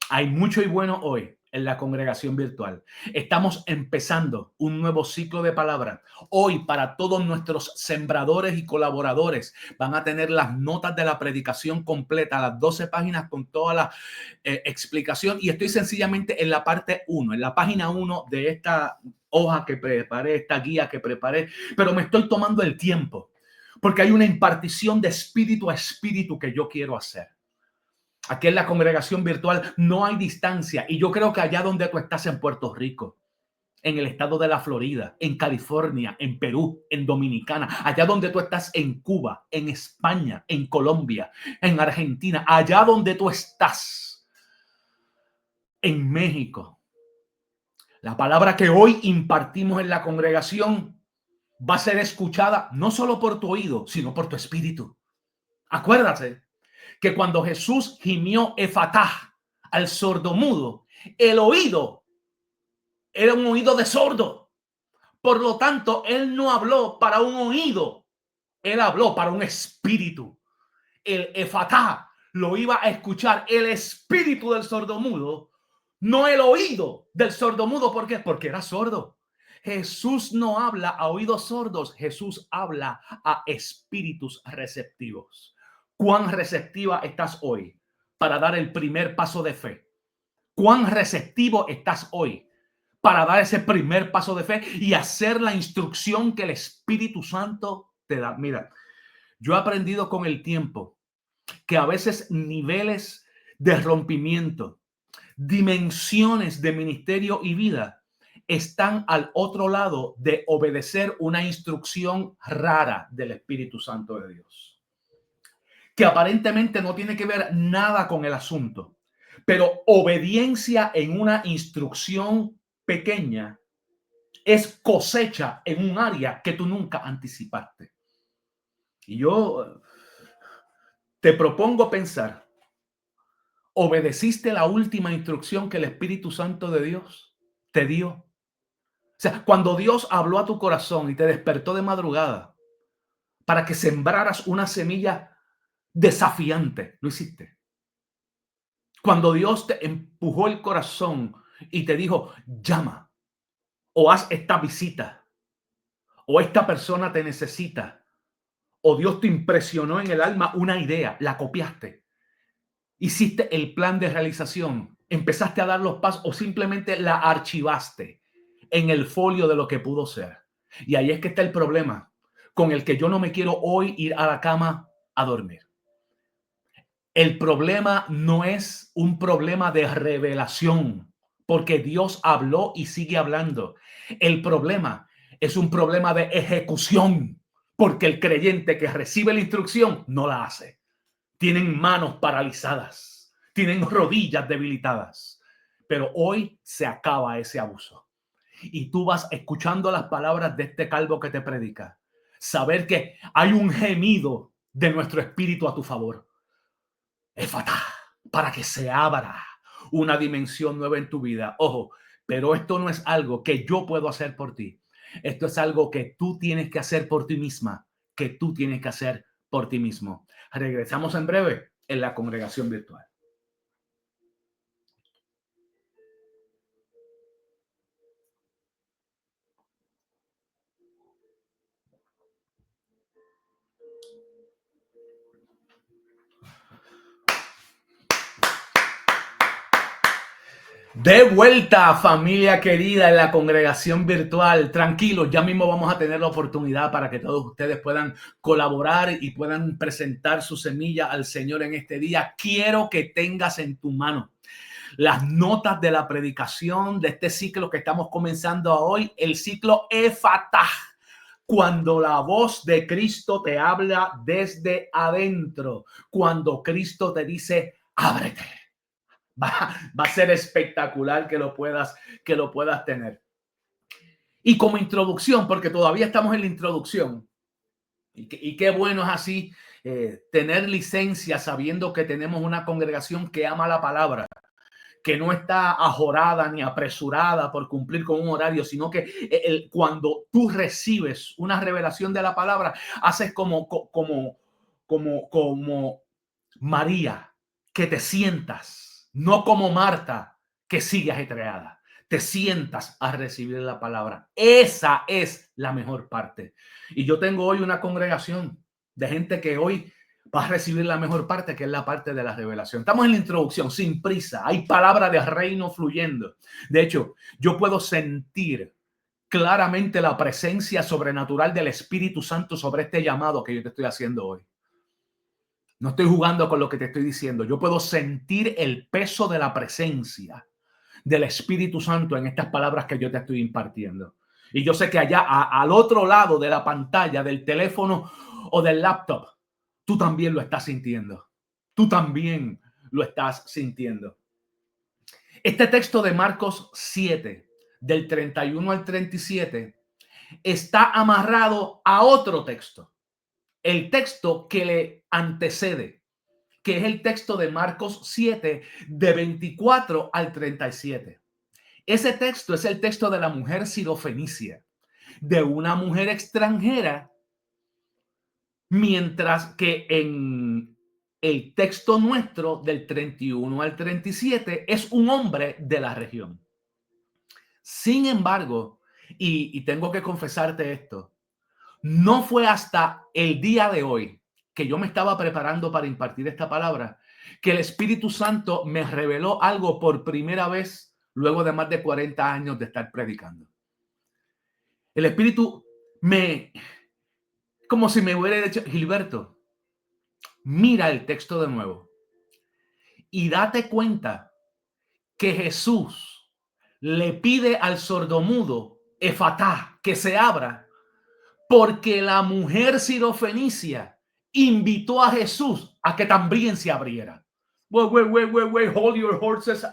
Hay mucho y bueno hoy en la congregación virtual. Estamos empezando un nuevo ciclo de palabra. Hoy, para todos nuestros sembradores y colaboradores, van a tener las notas de la predicación completa, las 12 páginas con toda la explicación. Y estoy sencillamente en la parte 1, en la página 1 de esta hoja que preparé, esta guía que preparé, pero me estoy tomando el tiempo porque hay una impartición de espíritu a espíritu que yo quiero hacer. Aquí en la congregación virtual no hay distancia, y yo creo que allá donde tú estás, en Puerto Rico, en el estado de la Florida, en California, en Perú, en Dominicana, allá donde tú estás, en Cuba, en España, en Colombia, en Argentina, allá donde tú estás, en México, la palabra que hoy impartimos en la congregación va a ser escuchada no solo por tu oído, sino por tu espíritu. Acuérdate que cuando Jesús gimió Efatá al sordomudo, el oído era un oído de sordo. Por lo tanto, él no habló para un oído, él habló para un espíritu. El Efatá lo iba a escuchar el espíritu del sordomudo, no el oído del sordomudo. ¿Por qué? Porque era sordo. Jesús no habla a oídos sordos, Jesús habla a espíritus receptivos. ¿Cuán receptiva estás hoy para dar el primer paso de fe? ¿Cuán receptivo estás hoy para dar ese primer paso de fe y hacer la instrucción que el Espíritu Santo te da? Mira, yo he aprendido con el tiempo que a veces niveles de rompimiento, dimensiones de ministerio y vida están al otro lado de obedecer una instrucción rara del Espíritu Santo de Dios, que aparentemente no tiene que ver nada con el asunto, pero obediencia en una instrucción pequeña es cosecha en un área que tú nunca anticipaste. Y yo te propongo pensar, ¿obedeciste la última instrucción que el Espíritu Santo de Dios te dio? O sea, cuando Dios habló a tu corazón y te despertó de madrugada para que sembraras una semilla desafiante, ¿lo hiciste? Cuando Dios te empujó el corazón y te dijo, llama o haz esta visita o esta persona te necesita, o Dios te impresionó en el alma una idea, la copiaste, hiciste el plan de realización, empezaste a dar los pasos o simplemente la archivaste en el folio de lo que pudo ser. Y ahí es que está el problema con el que yo no me quiero hoy ir a la cama a dormir. El problema no es un problema de revelación, porque Dios habló y sigue hablando. El problema es un problema de ejecución, porque el creyente que recibe la instrucción no la hace. Tienen manos paralizadas, tienen rodillas debilitadas. Pero hoy se acaba ese abuso. Y tú vas escuchando las palabras de este calvo que te predica. Saber que hay un gemido de nuestro espíritu a tu favor. Efatá, para que se abra una dimensión nueva en tu vida. Ojo, pero esto no es algo que yo puedo hacer por ti. Esto es algo que tú tienes que hacer por ti misma, que tú tienes que hacer por ti mismo. Regresamos en breve en la congregación virtual. De vuelta, familia querida, en la congregación virtual. Tranquilos, ya mismo vamos a tener la oportunidad para que todos ustedes puedan colaborar y puedan presentar su semilla al Señor en este día. Quiero que tengas en tu mano las notas de la predicación de este ciclo que estamos comenzando hoy, el ciclo Efatá. Cuando la voz de Cristo te habla desde adentro, cuando Cristo te dice, ábrete. Va a ser espectacular que lo puedas tener. Y como introducción, porque todavía estamos en la introducción, y qué bueno es así, tener licencia sabiendo que tenemos una congregación que ama la palabra, que no está ajorada ni apresurada por cumplir con un horario, sino que cuando tú recibes una revelación de la palabra, haces como María, que te sientas, no como Marta, que sigue ajetreada, te sientas a recibir la palabra. Esa es la mejor parte. Y yo tengo hoy una congregación de gente que hoy va a recibir la mejor parte, que es la parte de la revelación. Estamos en la introducción, sin prisa. Hay palabra de reino fluyendo. De hecho, yo puedo sentir claramente la presencia sobrenatural del Espíritu Santo sobre este llamado que yo te estoy haciendo hoy. No estoy jugando con lo que te estoy diciendo. Yo puedo sentir el peso de la presencia del Espíritu Santo en estas palabras que yo te estoy impartiendo. Y yo sé que allá al otro lado de la pantalla, del teléfono o del laptop, tú también lo estás sintiendo. Tú también lo estás sintiendo. Este texto de Marcos 7, del 31 al 37, está amarrado a otro texto. El texto que le antecede, que es el texto de Marcos 7, de 24 al 37. Ese texto es el texto de la mujer sirofenicia, de una mujer extranjera, mientras que en el texto nuestro del 31 al 37 es un hombre de la región. Sin embargo, y tengo que confesarte esto, no fue hasta el día de hoy que yo me estaba preparando para impartir esta palabra, que el Espíritu Santo me reveló algo por primera vez luego de más de 40 años de estar predicando. El Espíritu como si me hubiera dicho, Gilberto, mira el texto de nuevo y date cuenta que Jesús le pide al sordomudo, Efatá, que se abra, porque la mujer sirofenicia invitó a Jesús a que también se abriera. Wait, hold your horses,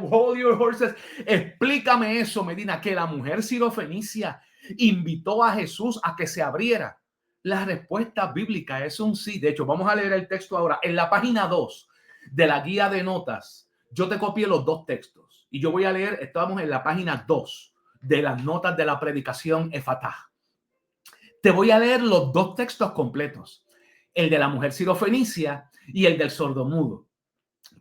hold your horses. Explícame eso, Medina, que la mujer sirofenicia invitó a Jesús a que se abriera. La respuesta bíblica es un sí. De hecho, vamos a leer el texto ahora. En la página 2 de la guía de notas, yo te copié los dos textos y yo voy a leer, estamos en la página 2 de las notas de la predicación Efatá. Te voy a leer los dos textos completos, el de la mujer sirofenicia y el del sordomudo,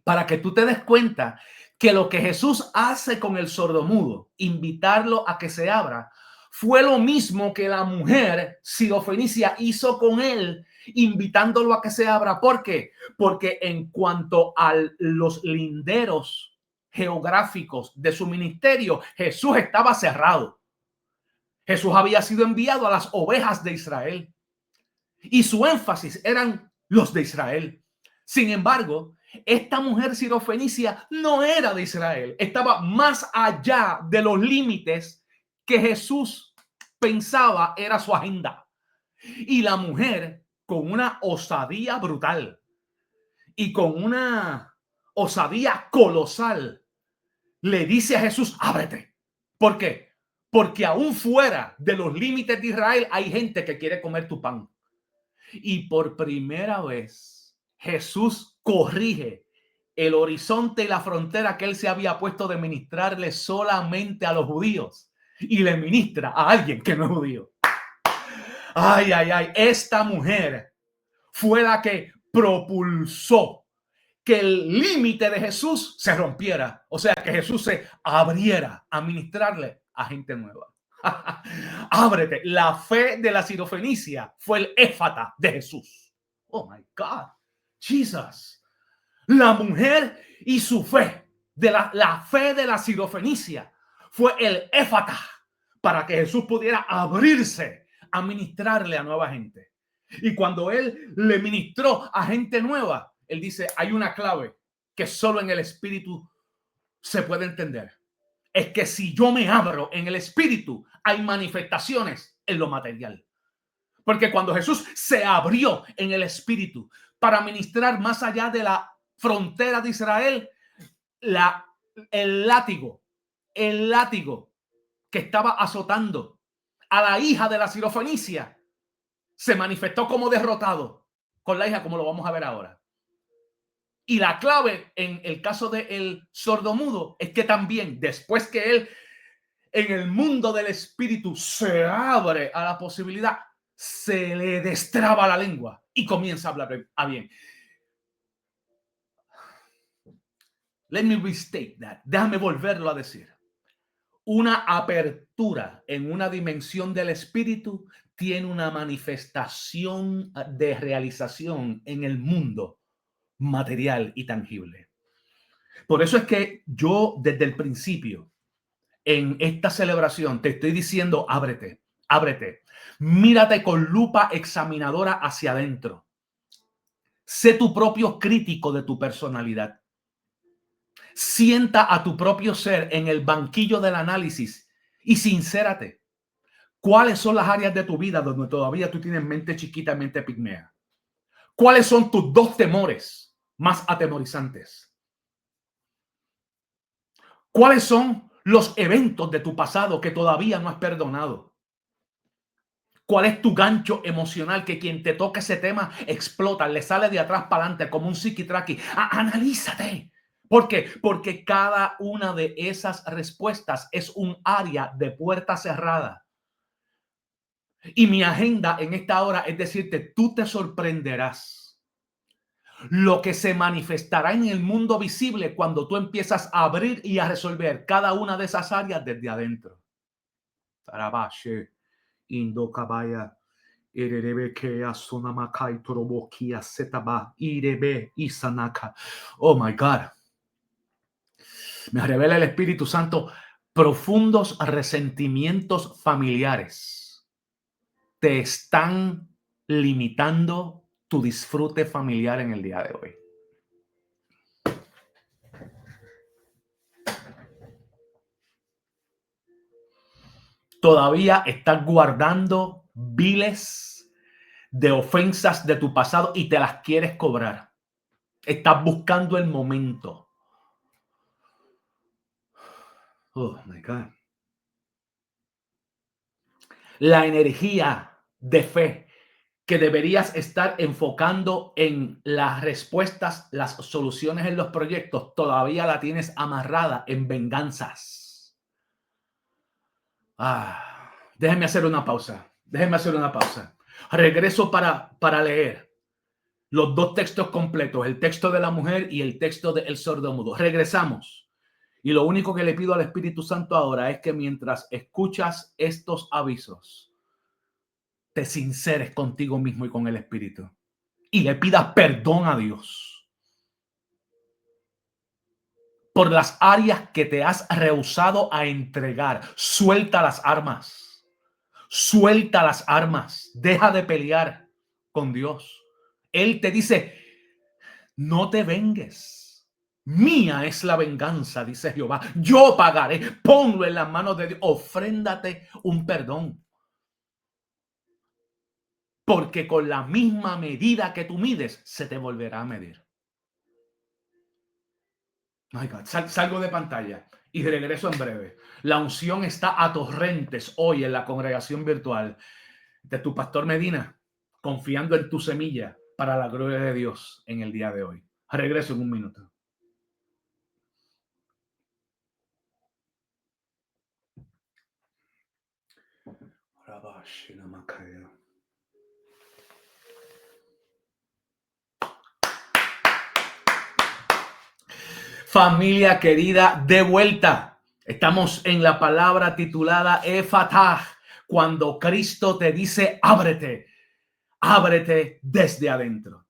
para que tú te des cuenta que lo que Jesús hace con el sordomudo, invitarlo a que se abra, fue lo mismo que la mujer sirofenicia hizo con él, invitándolo a que se abra. ¿Por qué? Porque en cuanto a los linderos geográficos de su ministerio, Jesús estaba cerrado. Jesús había sido enviado a las ovejas de Israel y su énfasis eran los de Israel. Sin embargo, esta mujer sirofenicia no era de Israel, estaba más allá de los límites que Jesús pensaba era su agenda. Y la mujer, con una osadía brutal y con una osadía colosal, le dice a Jesús, ábrete. ¿Por qué? Porque aún fuera de los límites de Israel hay gente que quiere comer tu pan. Y por primera vez Jesús corrige el horizonte y la frontera que él se había puesto de ministrarle solamente a los judíos y le ministra a alguien que no es judío. Ay. Esta mujer fue la que propulsó que el límite de Jesús se rompiera. O sea, que Jesús se abriera a ministrarle a gente nueva. Ábrete. La fe de la sirofenicia fue el éfata de Jesús. Oh my God. Jesus. La mujer y su fe, la fe de la sirofenicia, fue el éfata para que Jesús pudiera abrirse a ministrarle a nueva gente. Y cuando él le ministró a gente nueva, él dice, hay una clave que solo en el Espíritu se puede entender. Es que si yo me abro en el Espíritu, hay manifestaciones en lo material. Porque cuando Jesús se abrió en el Espíritu para ministrar más allá de la frontera de Israel, el látigo que estaba azotando a la hija de la sirofenicia se manifestó como derrotado con la hija, como lo vamos a ver ahora. Y la clave en el caso del sordomudo es que también después que él en el mundo del espíritu se abre a la posibilidad, se le destraba la lengua y comienza a hablar bien. Let me restate that. Déjame volverlo a decir. Una apertura en una dimensión del espíritu tiene una manifestación de realización en el mundo material y tangible. Por eso es que yo desde el principio en esta celebración te estoy diciendo, ábrete, ábrete, mírate con lupa examinadora hacia adentro. Sé tu propio crítico de tu personalidad. Sienta a tu propio ser en el banquillo del análisis y sincérate. ¿Cuáles son las áreas de tu vida donde todavía tú tienes mente chiquita, mente pigmea? ¿Cuáles son tus dos temores más atemorizantes? ¿Cuáles son los eventos de tu pasado que todavía no has perdonado? ¿Cuál es tu gancho emocional que quien te toca ese tema explota, le sale de atrás para adelante como un psiquitraqui? Analízate. ¿Por qué? Porque cada una de esas respuestas es un área de puerta cerrada. Y mi agenda en esta hora es decirte, tú te sorprenderás lo que se manifestará en el mundo visible cuando tú empiezas a abrir y a resolver cada una de esas áreas desde adentro. Tarabache, Indokabaya, Irebe que Asunamakai Torobokia Setaba, Irebe Isanaka. Oh my God. Me revela el Espíritu Santo profundos resentimientos familiares te están limitando tu disfrute familiar en el día de hoy. Todavía estás guardando viles de ofensas de tu pasado y te las quieres cobrar. Estás buscando el momento. Oh my God. La energía de fe que deberías estar enfocando en las respuestas, las soluciones en los proyectos, todavía la tienes amarrada en venganzas. Déjenme hacer una pausa. Déjenme hacer una pausa. Regreso para leer los dos textos completos, el texto de la mujer y el texto del sordomudo. Regresamos. Y lo único que le pido al Espíritu Santo ahora es que mientras escuchas estos avisos, te sinceres contigo mismo y con el Espíritu. Y le pidas perdón a Dios por las áreas que te has rehusado a entregar. Suelta las armas. Suelta las armas. Deja de pelear con Dios. Él te dice, no te vengues. Mía es la venganza, dice Jehová. Yo pagaré. Ponlo en las manos de Dios. Ofréndate un perdón. Porque con la misma medida que tú mides, se te volverá a medir. My God, salgo de pantalla y regreso en breve. La unción está a torrentes hoy en la congregación virtual de tu pastor Medina, confiando en tu semilla para la gloria de Dios en el día de hoy. Regreso en un minuto. Familia querida, de vuelta. Estamos en la palabra titulada Efatah, cuando Cristo te dice, ábrete, ábrete desde adentro.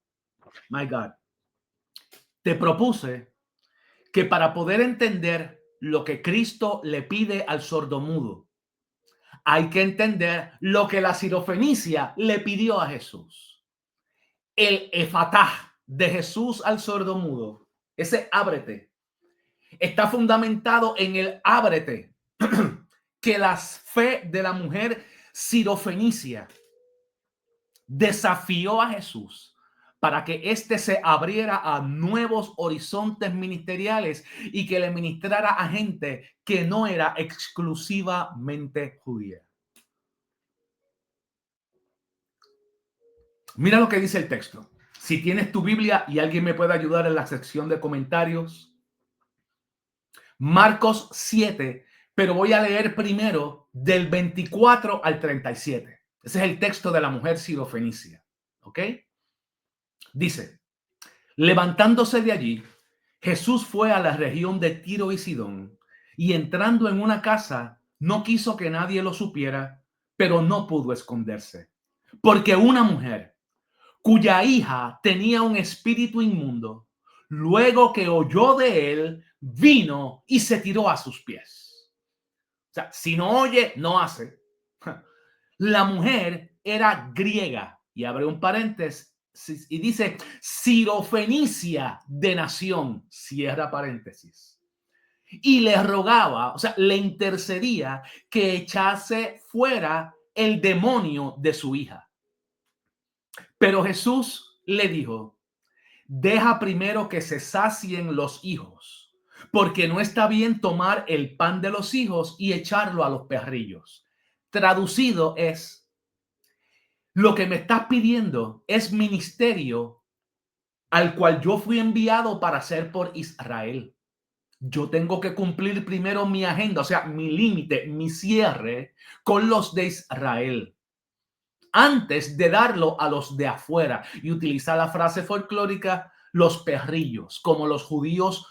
My God. Te propuse que para poder entender lo que Cristo le pide al sordomudo, hay que entender lo que la sirofenicia le pidió a Jesús. El efatá de Jesús al sordomudo, ese ábrete, está fundamentado en el ábrete que la fe de la mujer sirofenicia desafió a Jesús para que éste se abriera a nuevos horizontes ministeriales y que le ministrara a gente que no era exclusivamente judía. Mira lo que dice el texto. Si tienes tu Biblia y alguien me puede ayudar en la sección de comentarios. Marcos 7, pero voy a leer primero del 24 al 37. Ese es el texto de la mujer sirofenicia. ¿Ok? Dice, levantándose de allí, Jesús fue a la región de Tiro y Sidón y entrando en una casa no quiso que nadie lo supiera, pero no pudo esconderse, porque una mujer cuya hija tenía un espíritu inmundo, luego que oyó de él, vino y se tiró a sus pies. O sea, si no oye, no hace. La mujer era griega, y abre un paréntesis, y dice sirofenicia de nación, cierra paréntesis. Y le rogaba, o sea, le intercedía que echase fuera el demonio de su hija. Pero Jesús le dijo: deja primero que se sacien los hijos, porque no está bien tomar el pan de los hijos y echarlo a los perrillos. Traducido es: lo que me estás pidiendo es ministerio al cual yo fui enviado para hacer por Israel. Yo tengo que cumplir primero mi agenda, o sea, mi límite, mi cierre con los de Israel, antes de darlo a los de afuera. Y utiliza la frase folclórica, los perrillos, como los judíos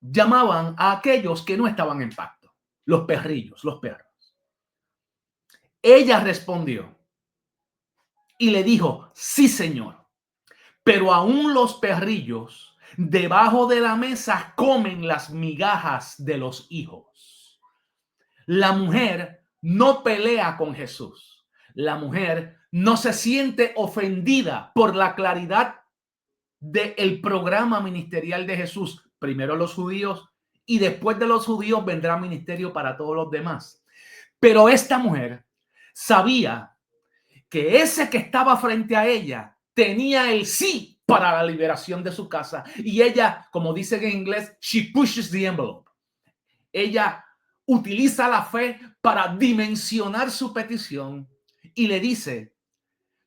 llamaban a aquellos que no estaban en pacto. Los perrillos, los perros. Ella respondió y le dijo: sí, señor, pero aún los perrillos debajo de la mesa comen las migajas de los hijos. La mujer no pelea con Jesús. La mujer no se siente ofendida por la claridad del programa ministerial de Jesús. Primero los judíos y después de los judíos vendrá ministerio para todos los demás. Pero esta mujer sabía que ese que estaba frente a ella tenía el sí para la liberación de su casa. Y ella, como dicen en inglés, she pushes the envelope. Ella utiliza la fe para dimensionar su petición y le dice: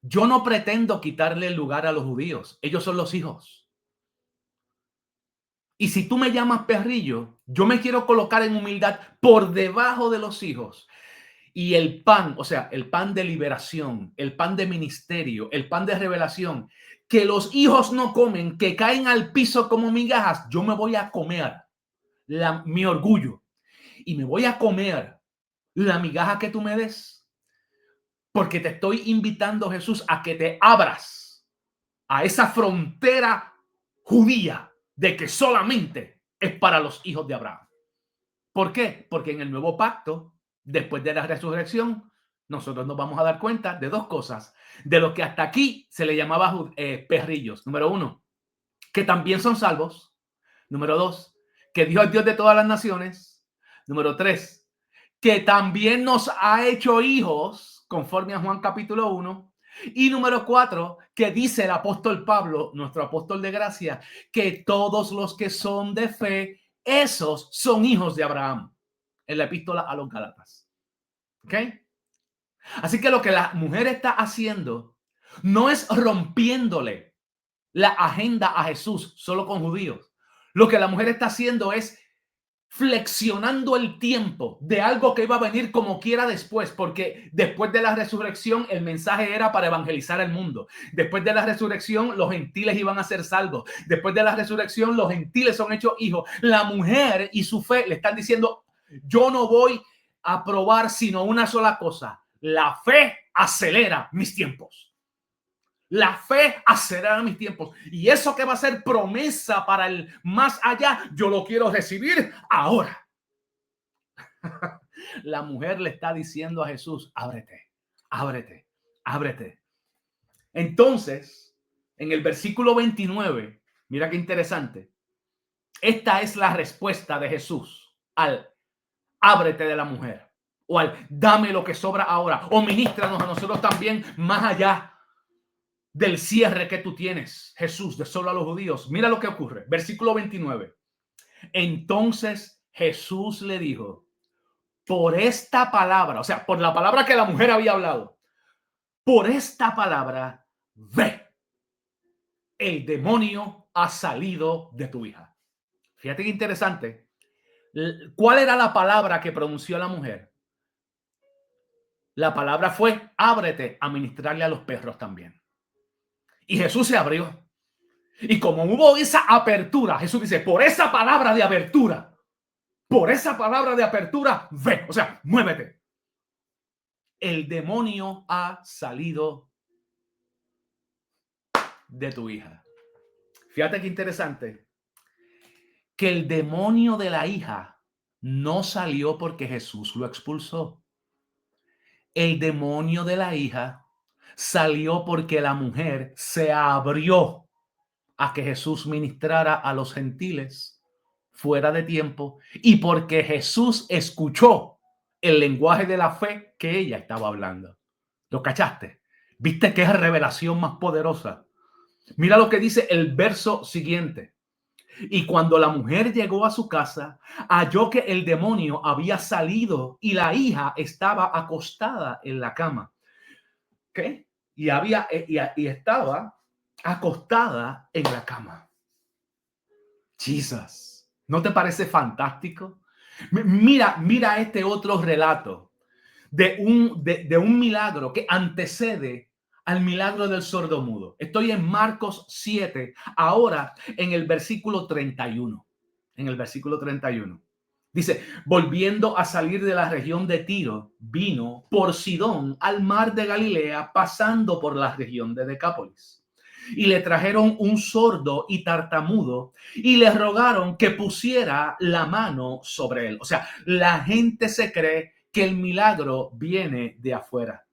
yo no pretendo quitarle el lugar a los judíos. Ellos son los hijos. Y si tú me llamas perrillo, yo me quiero colocar en humildad por debajo de los hijos. Y el pan, o sea, el pan de liberación, el pan de ministerio, el pan de revelación, que los hijos no comen, que caen al piso como migajas, yo me voy a comer mi orgullo y me voy a comer la migaja que tú me des, porque te estoy invitando, Jesús, a que te abras a esa frontera judía de que solamente es para los hijos de Abraham. ¿Por qué? Porque en el nuevo pacto, después de la resurrección, nosotros nos vamos a dar cuenta de dos cosas, de lo que hasta aquí se le llamaba perrillos. Número uno, que también son salvos. Número dos, que Dios es Dios de todas las naciones. Número tres, que también nos ha hecho hijos, conforme a Juan capítulo 1. Y número 4, que dice el apóstol Pablo, nuestro apóstol de gracia, que todos los que son de fe, esos son hijos de Abraham, en la epístola a los Gálatas. ¿Ok? Así que lo que la mujer está haciendo no es rompiéndole la agenda a Jesús solo con judíos. Lo que la mujer está haciendo es flexionando el tiempo de algo que iba a venir como quiera después, porque después de la resurrección el mensaje era para evangelizar el mundo. Después de la resurrección los gentiles iban a ser salvos. Después de la resurrección los gentiles son hechos hijos. La mujer y su fe le están diciendo: yo no voy a probar sino una sola cosa. La fe acelera mis tiempos. La fe acelera mis tiempos. Y eso que va a ser promesa para el más allá, yo lo quiero recibir ahora. La mujer le está diciendo a Jesús: ábrete, ábrete, ábrete. Entonces, en el versículo 29, mira qué interesante. Esta es la respuesta de Jesús al ábrete de la mujer, o al dame lo que sobra ahora, o ministranos a nosotros también más allá del cierre que tú tienes, Jesús, de solo a los judíos. Mira lo que ocurre. Versículo 29. Entonces Jesús le dijo: por esta palabra, o sea, por la palabra que la mujer había hablado, por esta palabra, ve, el demonio ha salido de tu hija. Fíjate qué interesante. ¿Cuál era la palabra que pronunció la mujer? La palabra fue: ábrete a ministrarle a los perros también. Y Jesús se abrió. Y como hubo esa apertura, Jesús dice, por esa palabra de apertura, ve, o sea, muévete. El demonio ha salido de tu hija. Fíjate qué interesante, que el demonio de la hija no salió porque Jesús lo expulsó. El demonio de la hija salió porque la mujer se abrió a que Jesús ministrara a los gentiles fuera de tiempo y porque Jesús escuchó el lenguaje de la fe que ella estaba hablando. ¿Lo cachaste? ¿Viste qué revelación más poderosa? Mira lo que dice el verso siguiente. Y cuando la mujer llegó a su casa, halló que el demonio había salido y la hija estaba acostada en la cama. ¿Qué? Y estaba acostada en la cama. Jesus, ¿no te parece fantástico? Mira este otro relato de un milagro que antecede al milagro del sordomudo. Estoy en Marcos 7, ahora en el versículo 31. En el versículo 31. Dice, volviendo a salir de la región de Tiro, vino por Sidón al mar de Galilea, pasando por la región de Decápolis. Y le trajeron un sordo y tartamudo y le rogaron que pusiera la mano sobre él. O sea, la gente se cree que el milagro viene de afuera.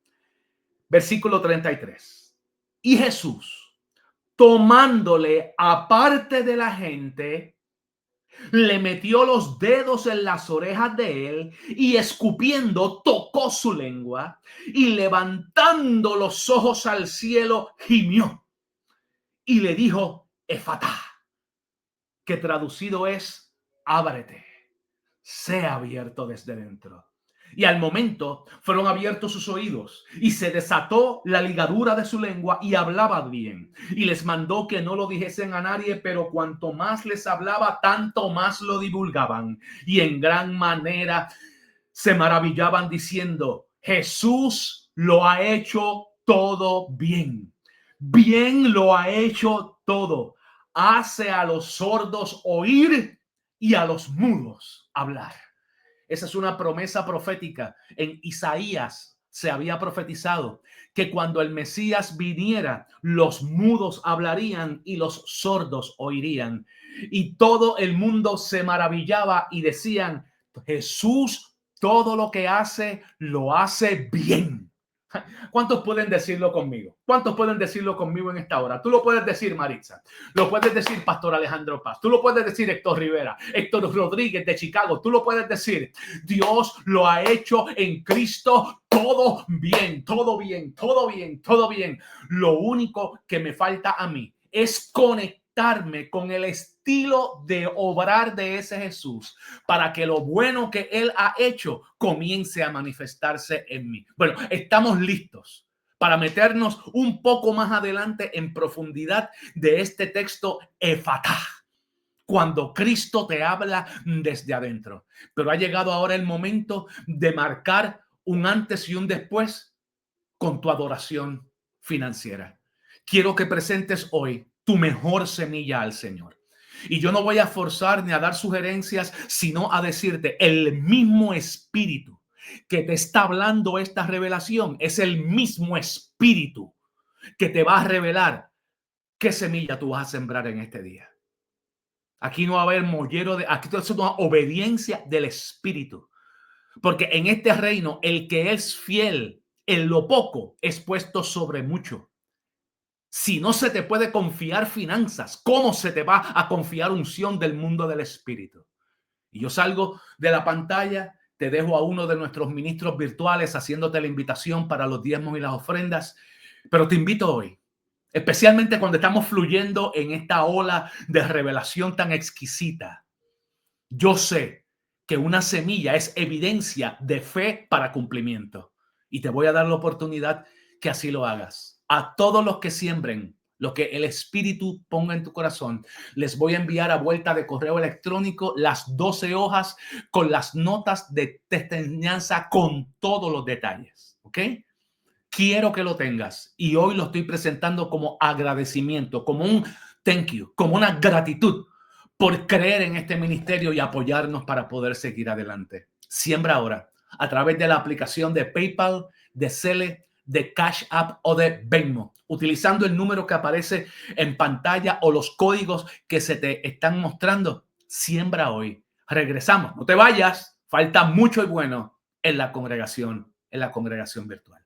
Versículo 33. Y Jesús, tomándole aparte de la gente, le metió los dedos en las orejas de él y escupiendo tocó su lengua y levantando los ojos al cielo gimió y le dijo Efatá, que traducido es ábrete, sea abierto desde dentro. Y al momento fueron abiertos sus oídos y se desató la ligadura de su lengua y hablaba bien. Y les mandó que no lo dijesen a nadie, pero cuanto más les hablaba, tanto más lo divulgaban. Y en gran manera se maravillaban diciendo, Jesús lo ha hecho todo bien. Bien lo ha hecho todo. Hace a los sordos oír y a los mudos hablar. Esa es una promesa profética. En Isaías se había profetizado que cuando el Mesías viniera, los mudos hablarían y los sordos oirían. Y todo el mundo se maravillaba y decían, Jesús todo lo que hace, lo hace bien. ¿Cuántos pueden decirlo conmigo? ¿Cuántos pueden decirlo conmigo en esta hora? Tú lo puedes decir, Maritza. Lo puedes decir, Pastor Alejandro Paz. Tú lo puedes decir, Héctor Rivera. Héctor Rodríguez de Chicago. Tú lo puedes decir. Dios lo ha hecho en Cristo todo bien, todo bien, todo bien, todo bien. Lo único que me falta a mí es conectarme con el estilo de obrar de ese Jesús para que lo bueno que él ha hecho comience a manifestarse en mí. Bueno, estamos listos para meternos un poco más adelante en profundidad de este texto Efatá, cuando Cristo te habla desde adentro. Pero ha llegado ahora el momento de marcar un antes y un después con tu adoración financiera. Quiero que presentes hoy tu mejor semilla al Señor. Y yo no voy a forzar ni a dar sugerencias, sino a decirte, el mismo espíritu que te está hablando esta revelación es el mismo espíritu que te va a revelar qué semilla tú vas a sembrar en este día. Aquí no va a haber mollero aquí es una obediencia del espíritu. Porque en este reino, el que es fiel en lo poco es puesto sobre mucho. Si no se te puede confiar finanzas, ¿cómo se te va a confiar unción del mundo del espíritu? Y yo salgo de la pantalla, te dejo a uno de nuestros ministros virtuales haciéndote la invitación para los diezmos y las ofrendas, pero te invito hoy, especialmente cuando estamos fluyendo en esta ola de revelación tan exquisita. Yo sé que una semilla es evidencia de fe para cumplimiento y te voy a dar la oportunidad que así lo hagas. A todos los que siembren lo que el Espíritu ponga en tu corazón, les voy a enviar a vuelta de correo electrónico las 12 hojas con las notas de enseñanza con todos los detalles. ¿Ok? Quiero que lo tengas y hoy lo estoy presentando como agradecimiento, como un thank you, como una gratitud por creer en este ministerio y apoyarnos para poder seguir adelante. Siembra ahora a través de la aplicación de PayPal, de Zelle, de Cash App o de Venmo, utilizando el número que aparece en pantalla o los códigos que se te están mostrando. Siembra hoy. Regresamos. No te vayas. Falta mucho y bueno en la congregación virtual.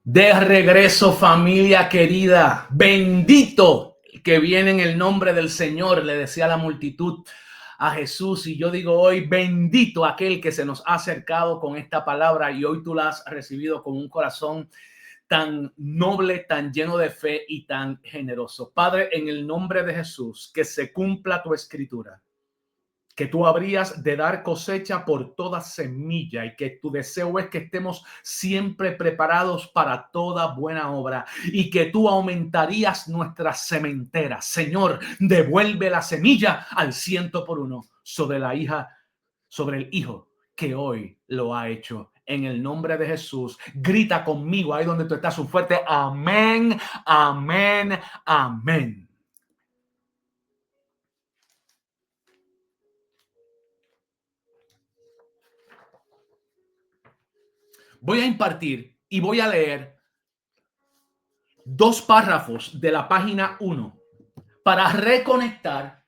De regreso, familia querida, bendito el que viene en el nombre del Señor, le decía la multitud a Jesús. Y yo digo hoy, bendito aquel que se nos ha acercado con esta palabra y hoy tú la has recibido con un corazón tan noble, tan lleno de fe y tan generoso. Padre, en el nombre de Jesús, que se cumpla tu escritura, que tú habrías de dar cosecha por toda semilla y que tu deseo es que estemos siempre preparados para toda buena obra y que tú aumentarías nuestras sementeras. Señor, devuelve la semilla al 100 por 1 sobre el hijo que hoy lo ha hecho. En el nombre de Jesús, grita conmigo ahí donde tú estás un fuerte amén, amén, amén. Voy a impartir y voy a leer 2 párrafos de la página 1 para reconectar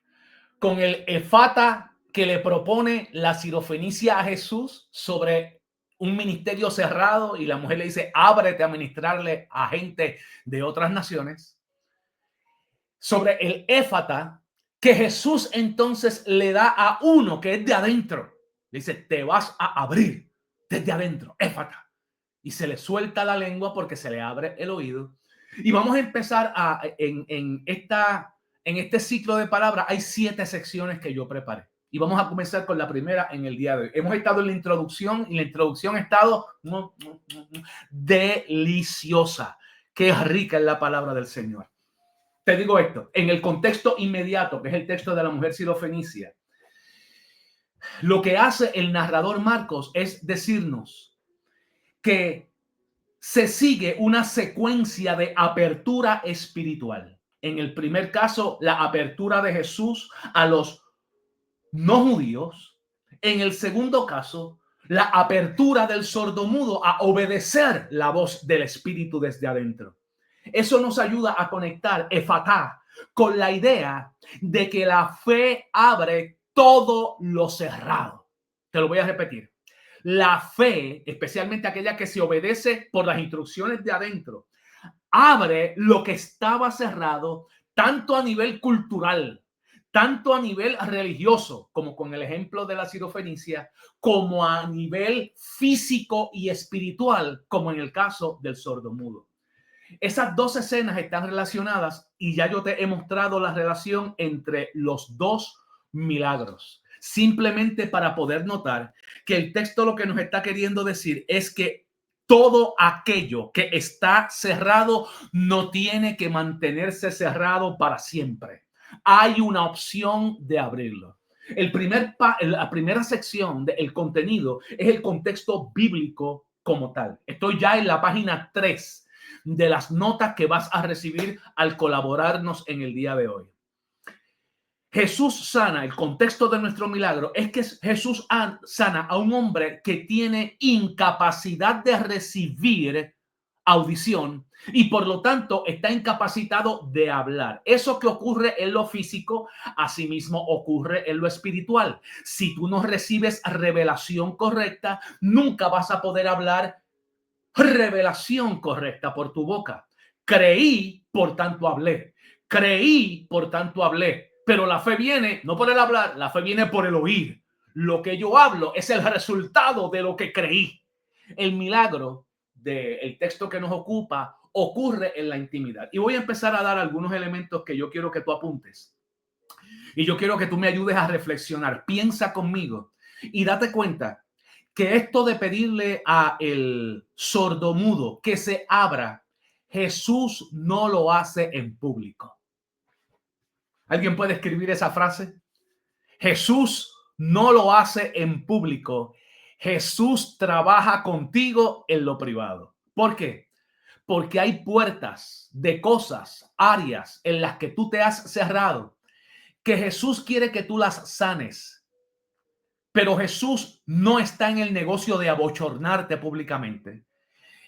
con el efata que le propone la sirofenicia a Jesús sobre un ministerio cerrado y la mujer le dice, ábrete a ministrarle a gente de otras naciones. Sobre el éfata que Jesús entonces le da a uno que es de adentro. Le dice, te vas a abrir desde adentro, éfata. Y se le suelta la lengua porque se le abre el oído. Y vamos a empezar en este ciclo de palabras. Hay 7 secciones que yo preparé. Y vamos a comenzar con la primera en el día de hoy. Hemos estado en la introducción y la introducción ha estado deliciosa. Qué rica es la palabra del Señor. Te digo esto, en el contexto inmediato, que es el texto de la mujer sirofenicia, lo que hace el narrador Marcos es decirnos que se sigue una secuencia de apertura espiritual. En el primer caso, la apertura de Jesús a los no judíos. En el segundo caso, la apertura del sordomudo a obedecer la voz del Espíritu desde adentro. Eso nos ayuda a conectar efatá con la idea de que la fe abre todo lo cerrado. Te lo voy a repetir. La fe, especialmente aquella que se obedece por las instrucciones de adentro, abre lo que estaba cerrado tanto a nivel cultural, tanto a nivel religioso, como con el ejemplo de la sirofenicia, como a nivel físico y espiritual, como en el caso del sordomudo. Esas 2 escenas están relacionadas y ya yo te he mostrado la relación entre los 2 milagros. Simplemente para poder notar que el texto lo que nos está queriendo decir es que todo aquello que está cerrado no tiene que mantenerse cerrado para siempre. Hay una opción de abrirlo. La primera sección del contenido es el contexto bíblico como tal. Estoy ya en la página 3 de las notas que vas a recibir al colaborarnos en el día de hoy. Jesús sana, el contexto de nuestro milagro es que Jesús sana a un hombre que tiene incapacidad de recibir audición y por lo tanto está incapacitado de hablar. Eso que ocurre en lo físico, asimismo ocurre en lo espiritual. Si tú no recibes revelación correcta, nunca vas a poder hablar revelación correcta por tu boca. Creí, por tanto hablé. Creí, por tanto hablé. Pero la fe viene no por el hablar, la fe viene por el oír. Lo que yo hablo es el resultado de lo que creí. El milagro del texto que nos ocupa ocurre en la intimidad. Y voy a empezar a dar algunos elementos que yo quiero que tú apuntes. Y yo quiero que tú me ayudes a reflexionar. Piensa conmigo y date cuenta que esto de pedirle a el sordomudo que se abra, Jesús no lo hace en público. ¿Alguien puede escribir esa frase? Jesús no lo hace en público. Jesús trabaja contigo en lo privado. ¿Por qué? Porque hay puertas de cosas, áreas en las que tú te has cerrado, que Jesús quiere que tú las sanes. Pero Jesús no está en el negocio de abochornarte públicamente.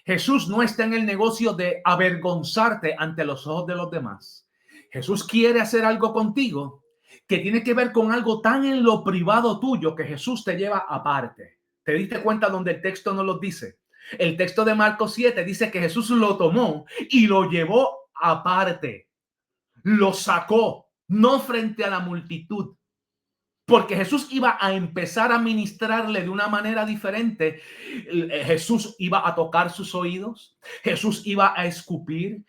Jesús no está en el negocio de avergonzarte ante los ojos de los demás. Jesús quiere hacer algo contigo que tiene que ver con algo tan en lo privado tuyo que Jesús te lleva aparte. ¿Te diste cuenta donde el texto no lo dice? El texto de Marcos 7 dice que Jesús lo tomó y lo llevó aparte. Lo sacó, no frente a la multitud. Porque Jesús iba a empezar a ministrarle de una manera diferente. Jesús iba a tocar sus oídos. Jesús iba a escupir.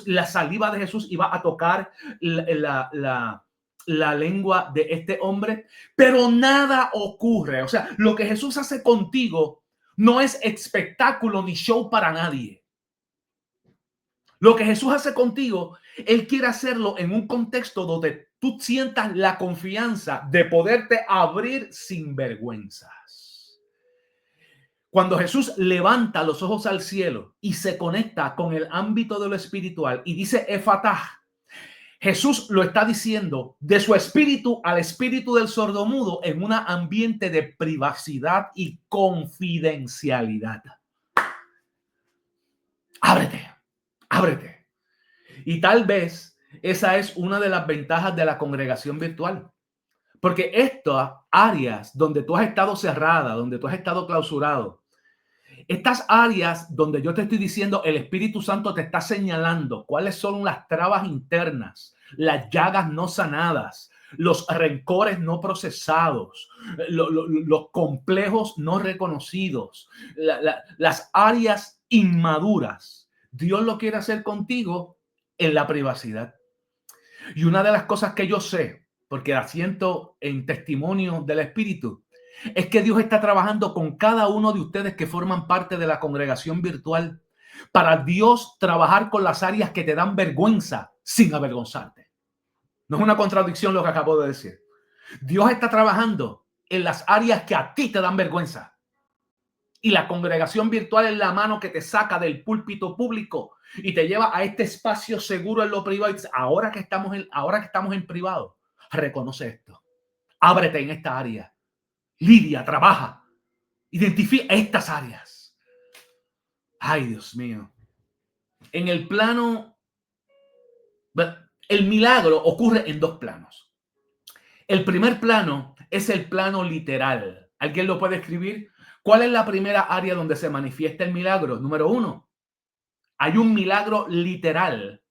La saliva de Jesús iba a tocar la lengua de este hombre. Pero nada ocurre. O sea, lo que Jesús hace contigo no es espectáculo ni show para nadie. Lo que Jesús hace contigo, Él quiere hacerlo en un contexto donde tú sientas la confianza de poderte abrir sin vergüenzas. Cuando Jesús levanta los ojos al cielo y se conecta con el ámbito de lo espiritual y dice Efatá, Jesús lo está diciendo de su espíritu al espíritu del sordomudo en un ambiente de privacidad y confidencialidad. Ábrete, ábrete. Y tal vez esa es una de las ventajas de la congregación virtual. Porque estas áreas donde tú has estado cerrada, donde tú has estado clausurado, estas áreas donde yo te estoy diciendo, el Espíritu Santo te está señalando cuáles son las trabas internas, las llagas no sanadas, los rencores no procesados, los complejos no reconocidos, las áreas inmaduras. Dios lo quiere hacer contigo en la privacidad. Y una de las cosas que yo sé, porque la siento en testimonio del Espíritu, es que Dios está trabajando con cada uno de ustedes que forman parte de la congregación virtual para Dios trabajar con las áreas que te dan vergüenza sin avergonzarte. No es una contradicción lo que acabo de decir. Dios está trabajando en las áreas que a ti te dan vergüenza. Y la congregación virtual es la mano que te saca del púlpito público y te lleva a este espacio seguro en lo privado. Y dice, ahora que estamos en privado, reconoce esto. Ábrete en esta área. Lidia, trabaja. Identifica estas áreas. Ay, Dios mío. En el plano, el milagro ocurre en dos planos. El primer plano es el plano literal. ¿Alguien lo puede escribir? ¿Cuál es la primera área donde se manifiesta el milagro? Número 1. Hay un milagro literal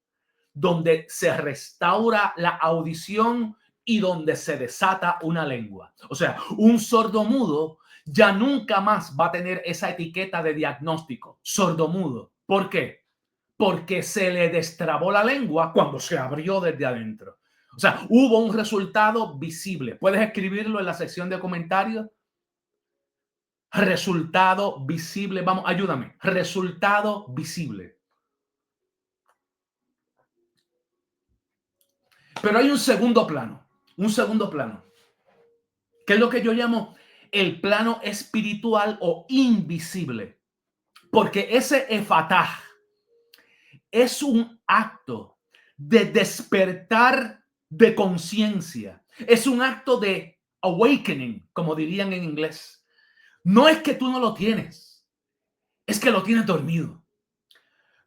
donde se restaura la audición y donde se desata una lengua. O sea, un sordomudo ya nunca más va a tener esa etiqueta de diagnóstico. Sordomudo. ¿Por qué? Porque se le destrabó la lengua cuando se abrió desde adentro. O sea, hubo un resultado visible. ¿Puedes escribirlo en la sección de comentarios? Resultado visible. Vamos, ayúdame. Resultado visible. Pero hay un segundo plano, que es lo que yo llamo el plano espiritual o invisible. Porque ese efatá es un acto de despertar de conciencia. Es un acto de awakening, como dirían en inglés. No es que tú no lo tienes, es que lo tienes dormido.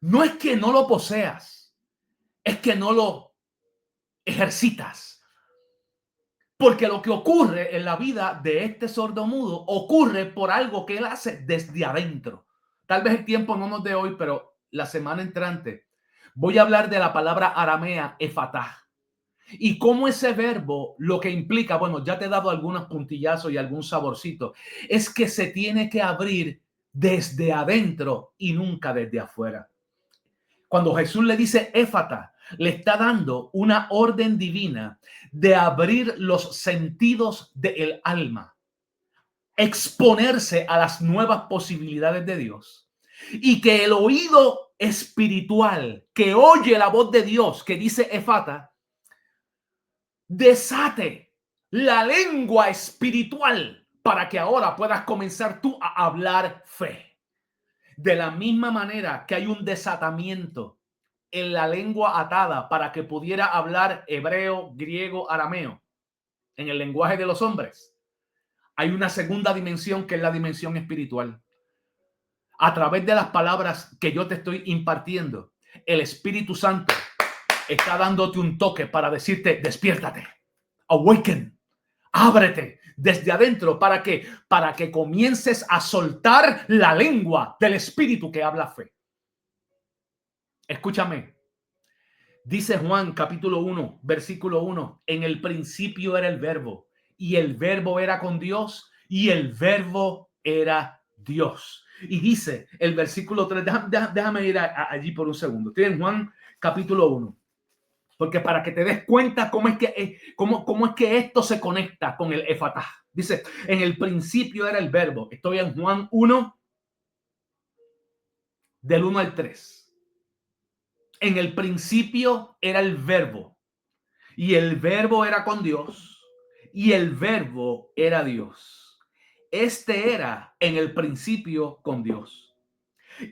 No es que no lo poseas, es que no lo ejercitas. Porque lo que ocurre en la vida de este sordomudo ocurre por algo que él hace desde adentro. Tal vez el tiempo no nos dé hoy, pero la semana entrante voy a hablar de la palabra aramea efatá. Y cómo ese verbo lo que implica, bueno, ya te he dado algunos puntillazos y algún saborcito, es que se tiene que abrir desde adentro y nunca desde afuera. Cuando Jesús le dice éfata, le está dando una orden divina de abrir los sentidos del alma, exponerse a las nuevas posibilidades de Dios y que el oído espiritual que oye la voz de Dios que dice éfata, desate la lengua espiritual para que ahora puedas comenzar tú a hablar fe. De la misma manera que hay un desatamiento en la lengua atada para que pudiera hablar hebreo, griego, arameo, en el lenguaje de los hombres, hay una segunda dimensión que es la dimensión espiritual. A través de las palabras que yo te estoy impartiendo, el Espíritu Santo está dándote un toque para decirte, despiértate, awaken, ábrete desde adentro para que comiences a soltar la lengua del Espíritu que habla fe. Escúchame. Dice Juan capítulo 1, versículo 1, en el principio era el verbo y el verbo era con Dios y el verbo era Dios. Y dice el versículo 3, déjame ir allí por un segundo. Tienen Juan capítulo 1, porque para que te des cuenta cómo es que esto se conecta con el efatá. Dice, en el principio era el verbo. Estoy en Juan 1, del 1 al 3. En el principio era el verbo y el verbo era con Dios y el verbo era Dios. Este era en el principio con Dios.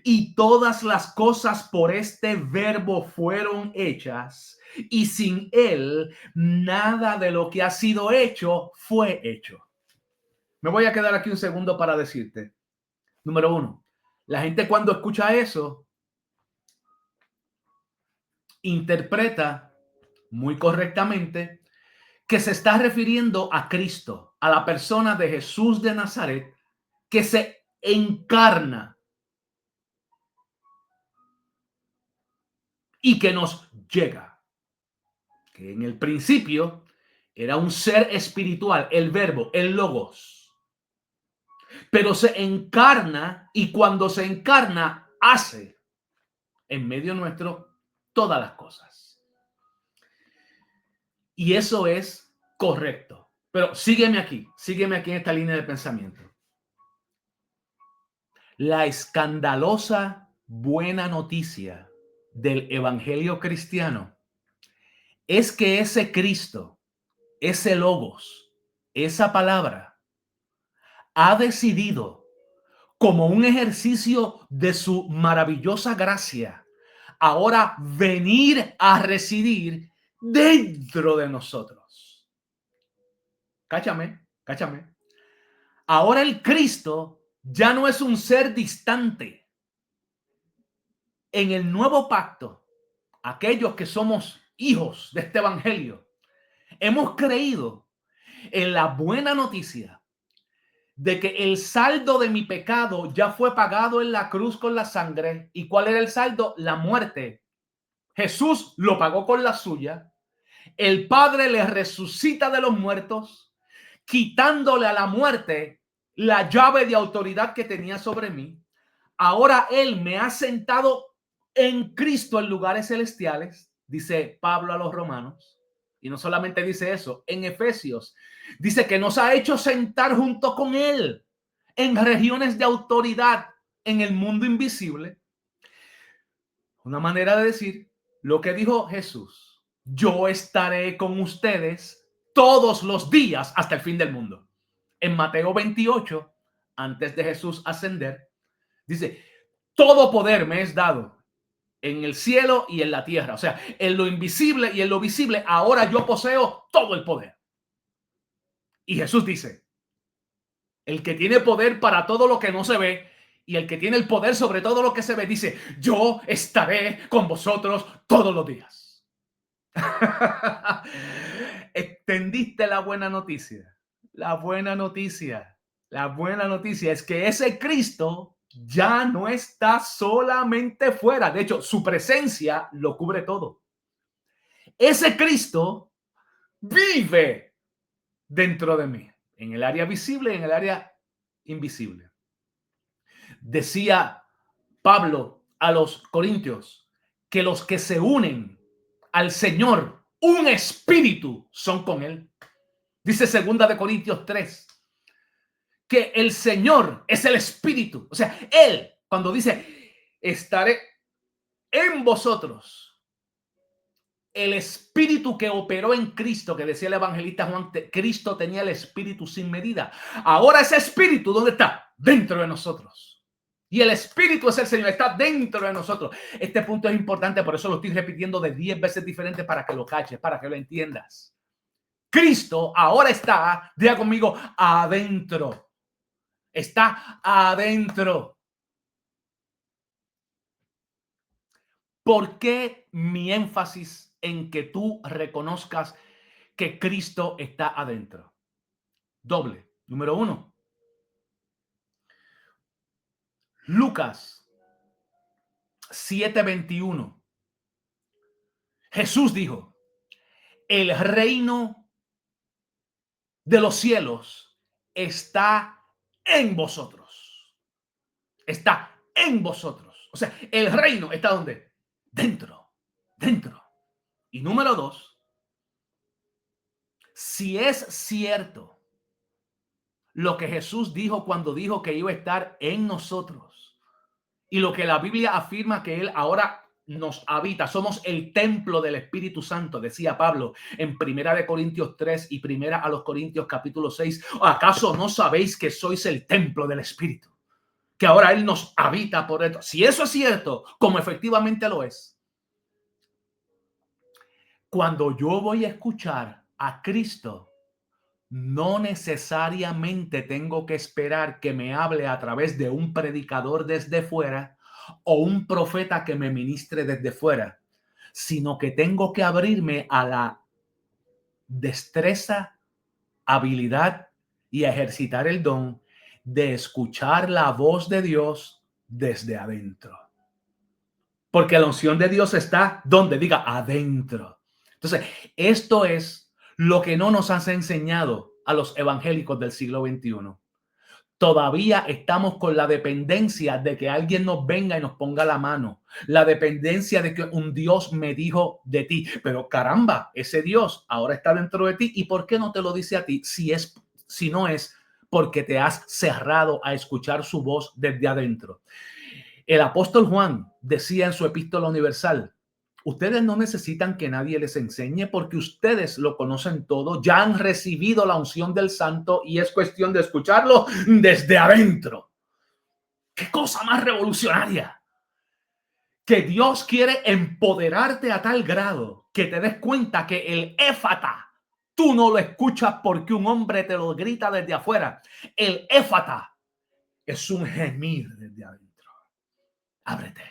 Y todas las cosas por este verbo fueron hechas y sin él nada de lo que ha sido hecho fue hecho. Me voy a quedar aquí un segundo para decirte. Número 1, la gente cuando escucha eso interpreta muy correctamente que se está refiriendo a Cristo, a la persona de Jesús de Nazaret, que se encarna y que nos llega. Que en el principio era un ser espiritual, el verbo, el logos. Pero se encarna y cuando se encarna hace en medio nuestro todas las cosas. Y eso es correcto. Pero sígueme aquí en esta línea de pensamiento. La escandalosa buena noticia del evangelio cristiano es que ese Cristo, ese logos, esa palabra, ha decidido, como un ejercicio de su maravillosa gracia, ahora venir a residir dentro de nosotros. Cáchame. Ahora el Cristo ya no es un ser distante. En el nuevo pacto, aquellos que somos hijos de este evangelio, hemos creído en la buena noticia de que el saldo de mi pecado ya fue pagado en la cruz con la sangre. ¿Y cuál era el saldo? La muerte. Jesús lo pagó con la suya. El Padre le resucita de los muertos, quitándole a la muerte la llave de autoridad que tenía sobre mí. Ahora Él me ha sentado en Cristo en lugares celestiales, dice Pablo a los romanos. Y no solamente dice eso, en Efesios dice que nos ha hecho sentar junto con Él en regiones de autoridad en el mundo invisible. Una manera de decir lo que dijo Jesús: yo estaré con ustedes todos los días hasta el fin del mundo. En Mateo 28, antes de Jesús ascender, dice, todo poder me es dado en el cielo y en la tierra. O sea, en lo invisible y en lo visible, ahora yo poseo todo el poder. Y Jesús dice, el que tiene poder para todo lo que no se ve y el que tiene el poder sobre todo lo que se ve, dice, yo estaré con vosotros todos los días. ¿Extendiste la buena noticia? La buena noticia es que ese Cristo ya no está solamente fuera. De hecho, su presencia lo cubre todo. Ese Cristo vive dentro de mí, en el área visible y en el área invisible. Decía Pablo a los Corintios que los que se unen al Señor, un espíritu, son con Él. Dice 2 Corintios 3, que el Señor es el espíritu. O sea, Él, cuando dice, estaré en vosotros, el espíritu que operó en Cristo, que decía el evangelista Juan, Cristo tenía el espíritu sin medida. Ahora ese espíritu, ¿dónde está? Dentro de nosotros. Y el espíritu es el Señor, está dentro de nosotros. Este punto es importante, por eso lo estoy repitiendo de 10 veces diferentes para que lo caches, para que lo entiendas. Cristo ahora está, diga conmigo, adentro. Está adentro. ¿Por qué mi énfasis en que tú reconozcas que Cristo está adentro? Doble. Número 1. Lucas 7:21. Jesús dijo, el reino de los cielos está en vosotros. Está en vosotros. O sea, el reino está ¿dónde? Dentro. Dentro. Y número 2. Si es cierto lo que Jesús dijo cuando dijo que iba a estar en nosotros y lo que la Biblia afirma que Él ahora nos habita, somos el templo del Espíritu Santo, decía Pablo en 1 Corintios 3 y 1 Corintios 6. ¿Acaso no sabéis que sois el templo del Espíritu? Que ahora Él nos habita por dentro. Si eso es cierto, como efectivamente lo es, cuando yo voy a escuchar a Cristo, no necesariamente tengo que esperar que me hable a través de un predicador desde fuera o un profeta que me ministre desde fuera, sino que tengo que abrirme a la destreza, habilidad y a ejercitar el don de escuchar la voz de Dios desde adentro. Porque la unción de Dios está donde diga adentro. Entonces, esto es lo que no nos has enseñado a los evangélicos del siglo XXI. Todavía estamos con la dependencia de que alguien nos venga y nos ponga la mano. La dependencia de que un Dios me dijo de ti. Pero caramba, ese Dios ahora está dentro de ti. ¿Y por qué no te lo dice a ti si no es porque te has cerrado a escuchar su voz desde adentro? El apóstol Juan decía en su epístola universal, ustedes no necesitan que nadie les enseñe porque ustedes lo conocen todo, ya han recibido la unción del santo y es cuestión de escucharlo desde adentro. ¡Qué cosa más revolucionaria! Que Dios quiere empoderarte a tal grado que te des cuenta que el éfata, tú no lo escuchas porque un hombre te lo grita desde afuera. El éfata es un gemir desde adentro. Ábrete,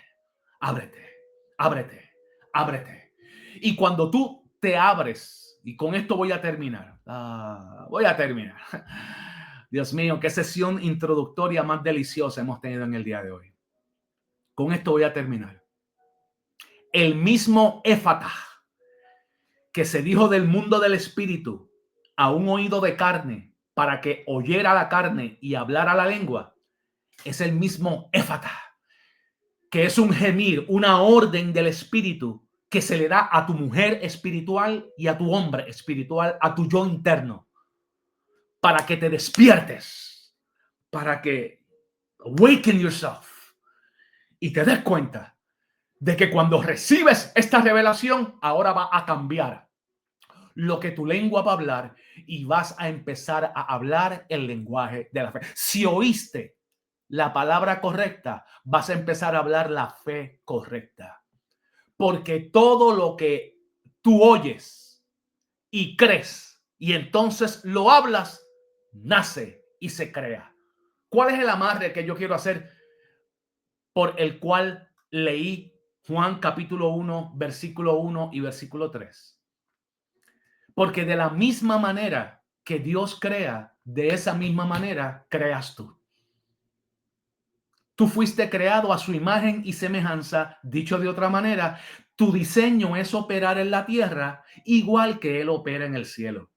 ábrete, ábrete, ábrete. Y cuando tú te abres, y con esto voy a terminar. Dios mío, qué sesión introductoria más deliciosa hemos tenido en el día de hoy. Con esto voy a terminar. El mismo éfata que se dijo del mundo del espíritu a un oído de carne para que oyera la carne y hablara la lengua, es el mismo éfata que es un gemir, una orden del espíritu que se le da a tu mujer espiritual y a tu hombre espiritual, a tu yo interno, para que te despiertes, para que awaken yourself y te des cuenta de que cuando recibes esta revelación, ahora va a cambiar lo que tu lengua va a hablar y vas a empezar a hablar el lenguaje de la fe. Si oíste la palabra correcta, vas a empezar a hablar la fe correcta. Porque todo lo que tú oyes y crees y entonces lo hablas, nace y se crea. ¿Cuál es el amarre que yo quiero hacer por el cual leí Juan capítulo 1, versículo 1 y versículo 3? Porque de la misma manera que Dios crea, de esa misma manera creas tú. Tú fuiste creado a su imagen y semejanza. Dicho de otra manera, tu diseño es operar en la tierra igual que Él opera en el cielo.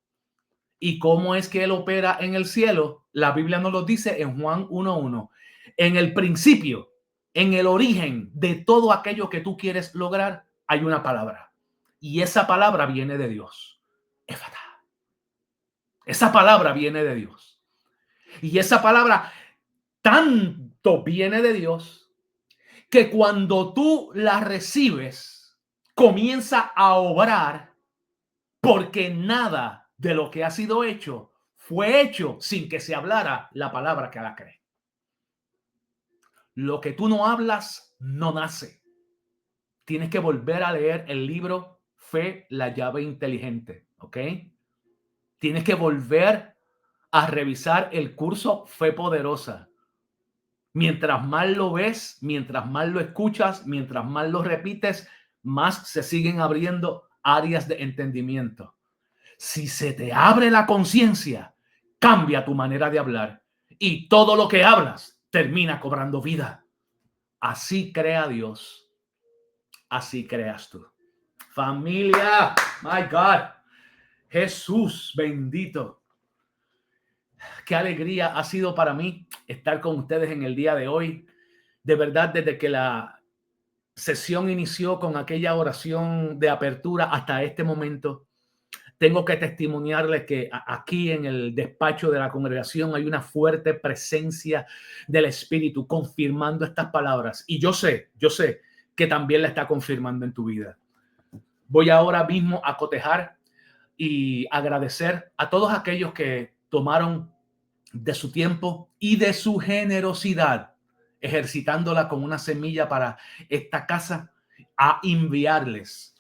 ¿Y cómo es que Él opera en el cielo? La Biblia nos lo dice en Juan 1:1. En el principio En el origen de todo aquello que tú quieres lograr hay una palabra. Y esa palabra viene de Dios. Éfata. Esa palabra viene de Dios. Y esa palabra tanto viene de Dios que cuando tú la recibes, comienza a obrar, porque nada de lo que ha sido hecho fue hecho sin que se hablara la palabra que la cree. Lo que tú no hablas no nace. Tienes que volver a leer el libro Fe, la llave inteligente, ¿ok? Tienes que volver a revisar el curso Fe Poderosa. Mientras más lo ves, mientras más lo escuchas, mientras más lo repites, más se siguen abriendo áreas de entendimiento. Si se te abre la conciencia, cambia tu manera de hablar y todo lo que hablas termina cobrando vida. Así crea Dios, así creas tú. Familia, my God, Jesús bendito. Qué alegría ha sido para mí estar con ustedes en el día de hoy. De verdad, desde que la sesión inició con aquella oración de apertura hasta este momento, tengo que testimoniarles que aquí en el despacho de la congregación hay una fuerte presencia del Espíritu confirmando estas palabras. Y yo sé que también la está confirmando en tu vida. Voy ahora mismo a cotejar y agradecer a todos aquellos que tomaron de su tiempo y de su generosidad, ejercitándola como una semilla para esta casa, a enviarles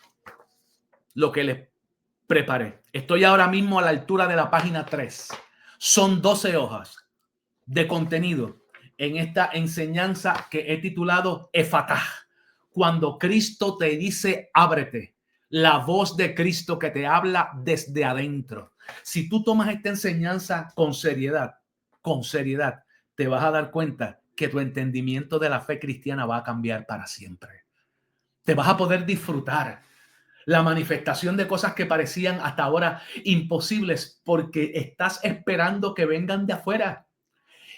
lo que les preparé. Estoy ahora mismo a la altura de la página 3. Son 12 hojas de contenido en esta enseñanza que he titulado Efatá. Cuando Cristo te dice ábrete, la voz de Cristo que te habla desde adentro. Si tú tomas esta enseñanza con seriedad, te vas a dar cuenta que tu entendimiento de la fe cristiana va a cambiar para siempre. Te vas a poder disfrutar la manifestación de cosas que parecían hasta ahora imposibles porque estás esperando que vengan de afuera.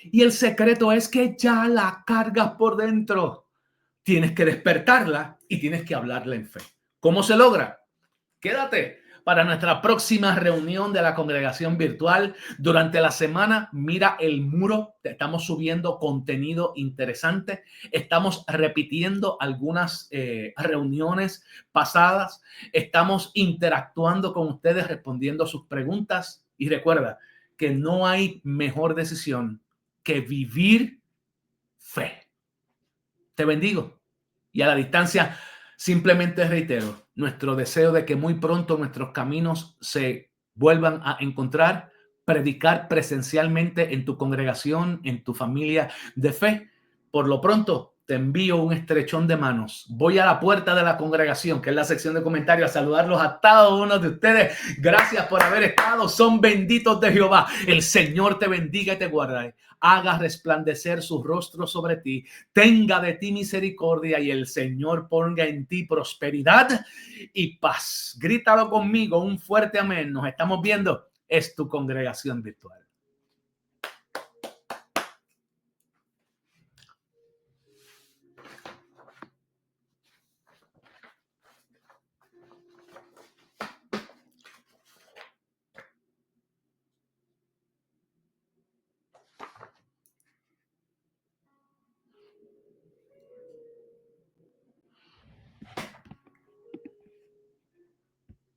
Y el secreto es que ya la cargas por dentro. Tienes que despertarla y tienes que hablarla en fe. ¿Cómo se logra? Quédate para nuestra próxima reunión de la congregación virtual. Durante la semana, mira el muro. Te estamos subiendo contenido interesante. Estamos repitiendo algunas reuniones pasadas. Estamos interactuando con ustedes, respondiendo sus preguntas. Y recuerda que no hay mejor decisión que vivir fe. Te bendigo. Y a la distancia, simplemente reitero nuestro deseo de que muy pronto nuestros caminos se vuelvan a encontrar, predicar presencialmente en tu congregación, en tu familia de fe. Por lo pronto, te envío un estrechón de manos. Voy a la puerta de la congregación, que es la sección de comentarios, a saludarlos a cada uno de ustedes. Gracias por haber estado. Son benditos de Jehová. El Señor te bendiga y te guarde. Haga resplandecer su rostro sobre ti, tenga de ti misericordia y el Señor ponga en ti prosperidad y paz. Grítalo conmigo, un fuerte amén. Nos estamos viendo. Es tu congregación virtual.